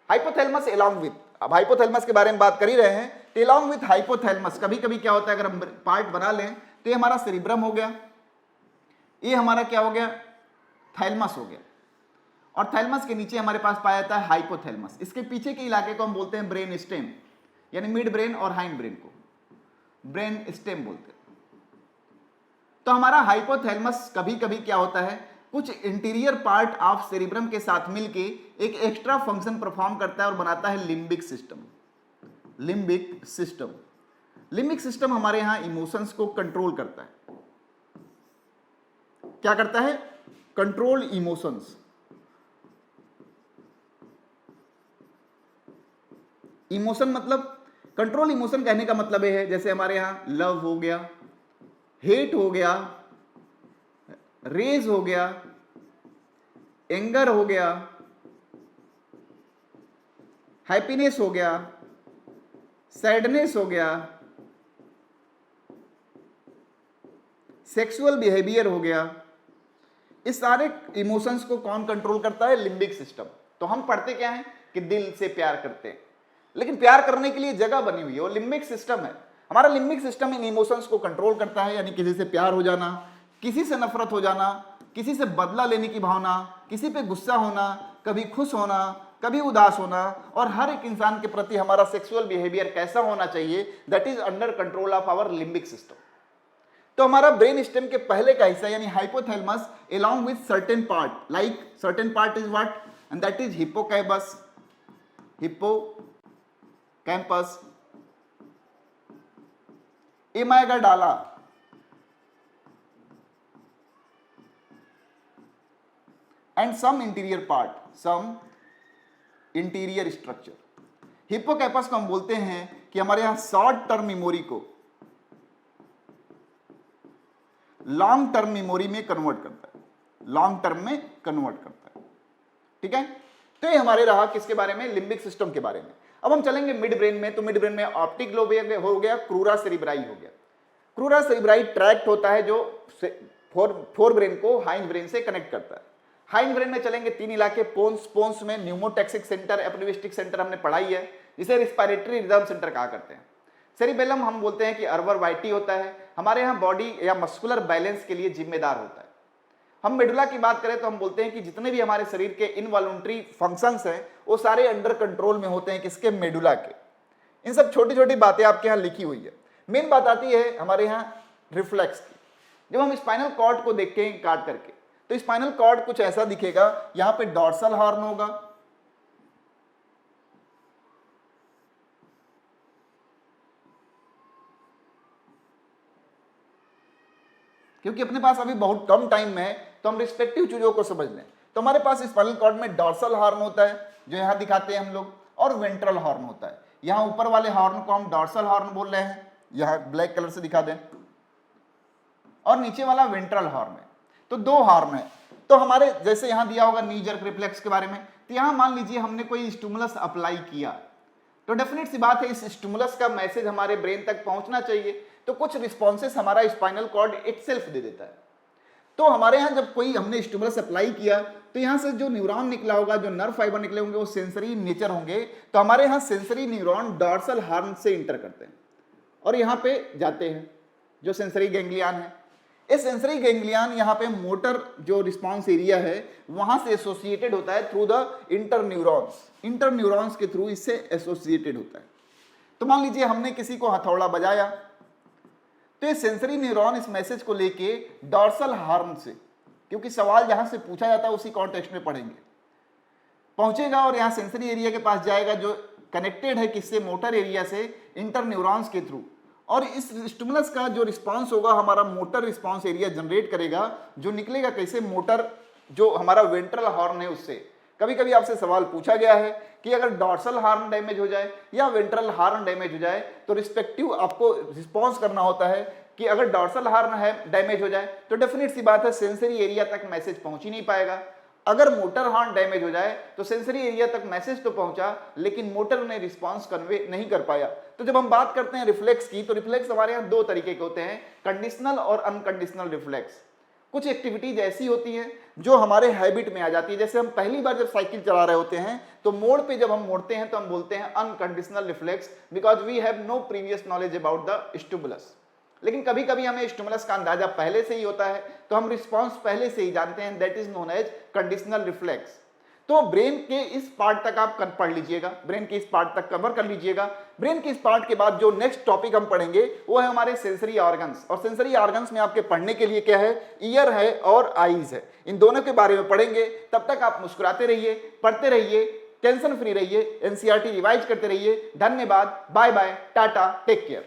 Hypothalamus along with, अब हाइपोथैलेमस के बारे में बात कर ही रहे हैं, तो एलॉन्ग विथ हाइपोथैलेमस कभी कभी क्या होता है, अगर हम पार्ट बना लें तो ये हमारा सेरिब्रम हो गया, ये हमारा क्या हो गया, थैलमस हो गया, और थैलमस के नीचे हमारे पास पाया जाता है हाइपोथैलेमस। इसके पीछे के इलाके को हम बोलते हैं ब्रेन स्टेम, यानी मिड ब्रेन और हाइंड ब्रेन को ब्रेन स्टेम बोलते हैं। तो हमारा हाइपोथैलेमस कभी कभी क्या होता है, कुछ इंटीरियर पार्ट ऑफ सेरिब्रम के साथ मिलके एक एक्स्ट्रा फंक्शन परफॉर्म करता है और बनाता है limbic system. Limbic system, limbic system हमारे यहां इमोशंस को कंट्रोल करता है। क्या करता है, कंट्रोल इमोशंस। इमोशन मतलब, कंट्रोल इमोशन कहने का मतलब यह है, जैसे हमारे यहां लव हो गया, हेट हो गया, रेज हो गया, एंगर हो गया, हैप्पीनेस हो गया, सैडनेस हो गया, सेक्सुअल बिहेवियर हो गया। इस सारे इमोशंस को कौन कंट्रोल करता है, लिम्बिक सिस्टम। तो हम पढ़ते क्या हैं कि दिल से प्यार करते हैं, लेकिन प्यार करने के लिए जगह बनी हुई है, वो लिम्बिक सिस्टम है। हमारा लिम्बिक सिस्टम इन इमोशंस को कंट्रोल करता है, यानी किसी से प्यार हो जाना, किसी से नफरत हो जाना, किसी से बदला लेने की भावना, किसी पे गुस्सा होना, कभी खुश होना, कभी उदास होना, और हर एक इंसान के प्रति हमारा सेक्सुअल बिहेवियर कैसा होना चाहिए, that is under control of our limbic system. तो हमारा ब्रेन स्टेम के पहले का हिस्सा यानी hypothalamus along with certain part, like certain part is what, and that is hippocampus, amygdala, and some interior part, some interior structure. Hippocampus को हम बोलते हैं कि हमारे यहां शॉर्ट टर्म मेमोरी को लॉन्ग टर्म मेमोरी में कन्वर्ट करता है, लॉन्ग टर्म में कन्वर्ट करता है। ठीक है, तो ये हमारे रहा किसके बारे में, लिम्बिक सिस्टम के बारे में। अब हम चलेंगे मिड ब्रेन में, तो मिड ब्रेन में ऑप्टिक लोब हो गया, क्रूरा सेरिब्राई हो गया। क्रूरा सेरिब्राई ट्रैक्ट होता है जो फोर ब्रेन को हाइंड ब्रेन से कनेक्ट करता है। हाइंड ब्रेन में चलेंगे तीन इलाके, पोन्स, पोन्स में न्यूमोटैक्सिक सेंटर, एपिनेस्टिक सेंटर हमने पढ़ाई है, जिसे रिस्पायरेटरी रिदम सेंटर कहा करते हैं। सेरिबेलम हम बोलते हैं कि अर्बर वाइटी होता है, हमारे यहाँ बॉडी या मस्कुलर बैलेंस के लिए जिम्मेदार होता है। हम मेडुला की बात करें तो हम बोलते हैं कि जितने भी हमारे शरीर के इनवॉलंटरी फंक्शंस हैं वो सारे अंडर कंट्रोल में होते हैं, किसके, मेडुला के। इन सब छोटी छोटी बातें आपके यहाँ लिखी हुई है। मेन बात आती है हमारे यहाँ रिफ्लेक्स की। जब हम स्पाइनल कॉर्ड को देखें काट करके, तो स्पाइनल कॉर्ड कुछ ऐसा दिखेगा, यहाँ पे डॉर्सल हॉर्न होगा, क्योंकि अपने पास अभी बहुत कम टाइम है तो हम रिस्पेक्टिव चीजों को समझ लें। तो हमारे पास स्पाइनल कॉर्ड में डॉर्सल हॉर्न होता है जो यहां दिखाते हैं हम लोग, और वेंट्रल हॉर्न होता है। यहां ऊपर वाले हॉर्न को हम डॉर्सल हॉर्न बोल रहे हैं, यहां ब्लैक कलर से दिखा दें, और नीचे वाला वेंट्रल हॉर्न है। तो दो हॉर्न है। तो हमारे जैसे यहां दिया होगा नी जर्क रिफ्लेक्स के बारे में, तो यहां मान लीजिए हमने कोई स्टिमुलस अप्लाई किया, तो डेफिनेट सी बात है इस स्टिमुलस का मैसेज हमारे ब्रेन तक पहुंचना चाहिए, तो कुछ रिस्पॉन्सेस हमारा स्पाइनल कॉर्ड इटसेल्फ दे देता है। तो हमारे यहां जब कोई हमने स्टिमुलस अप्लाई किया तो यहाँ से जो न्यूरॉन निकला होगा, जो नर्व फाइबर निकले होंगे, वो सेंसरी नेचर होंगे। तो हमारे यहाँ सेंसरी न्यूरॉन डॉर्सल हॉर्न से इंटर करते हैं और यहाँ पे जाते हैं जो सेंसरी गैंग्लियन है। इस सेंसरी गैंग्लियन यहाँ पे मोटर जो रिस्पॉन्स एरिया है वहां से एसोसिएटेड होता है थ्रू द इंटर न्यूरॉन्स के थ्रू इससे एसोसिएटेड होता है। तो मान लीजिए हमने किसी को हथौड़ा बजाया, तो ये सेंसरी न्यूरॉन इस मैसेज को लेके डॉर्सल हॉर्न से, क्योंकि सवाल जहां से पूछा जाता है उसी कॉन्टेक्स्ट में पढ़ेंगे, पहुंचेगा और यहाँ सेंसरी एरिया के पास जाएगा जो कनेक्टेड है किससे, मोटर एरिया से इंटर न्यूरॉन्स के थ्रू। और इस स्टिमुलस का जो रिस्पांस होगा हमारा मोटर रिस्पांस एरिया जनरेट करेगा, जो निकलेगा कैसे, मोटर जो हमारा वेंट्रल हॉर्न है उससे। कभी कभी आपसे सवाल पूछा गया है कि अगर डॉर्सल हॉर्न डैमेज हो जाए या वेंट्रल हॉर्न डैमेज हो जाए तो रिस्पेक्टिव आपको रिस्पॉन्स करना होता है कि अगर डॉर्सल हॉर्न है डैमेज हो जाए तो डेफिनेट सी बात है सेंसरी एरिया तक मैसेज पहुंच ही नहीं पाएगा। अगर मोटर हॉर्न डैमेज हो जाए तो सेंसरी एरिया तक मैसेज तो पहुंचा लेकिन मोटर ने रिस्पांस कन्वे नहीं कर पाया। तो जब हम बात करते हैं रिफ्लेक्स की, तो रिफ्लेक्स हमारे यहाँ दो तरीके के होते हैं, कंडीशनल और अनकंडीशनल रिफ्लेक्स। कुछ एक्टिविटीज ऐसी होती हैं जो हमारे हैबिट में आ जाती है, जैसे हम पहली बार जब साइकिल चला रहे होते हैं तो मोड़ पे जब हम मोड़ते हैं तो हम बोलते हैं unconditional reflex, because we have no previous knowledge about the stimulus. लेकिन कभी कभी हमें स्टिमुलस का अंदाजा पहले से ही होता है तो हम रिस्पांस पहले से ही जानते हैं, that is known as conditional reflex. तो ब्रेन के इस पार्ट तक आप पढ़ लीजिएगा, ब्रेन के इस पार्ट तक कवर कर लीजिएगा। ब्रेन के इस पार्ट के बाद जो नेक्स्ट टॉपिक हम पढ़ेंगे वो है हमारे सेंसरी ऑर्गन्स। और सेंसरी ऑर्गन्स में आपके पढ़ने के लिए क्या है, ईयर है और आईज है, इन दोनों के बारे में पढ़ेंगे। तब तक आप मुस्कुराते रहिए, पढ़ते रहिए, टेंशन फ्री रहिए, एनसीईआरटी रिवाइज करते रहिए। धन्यवाद, bye bye, tata, take care.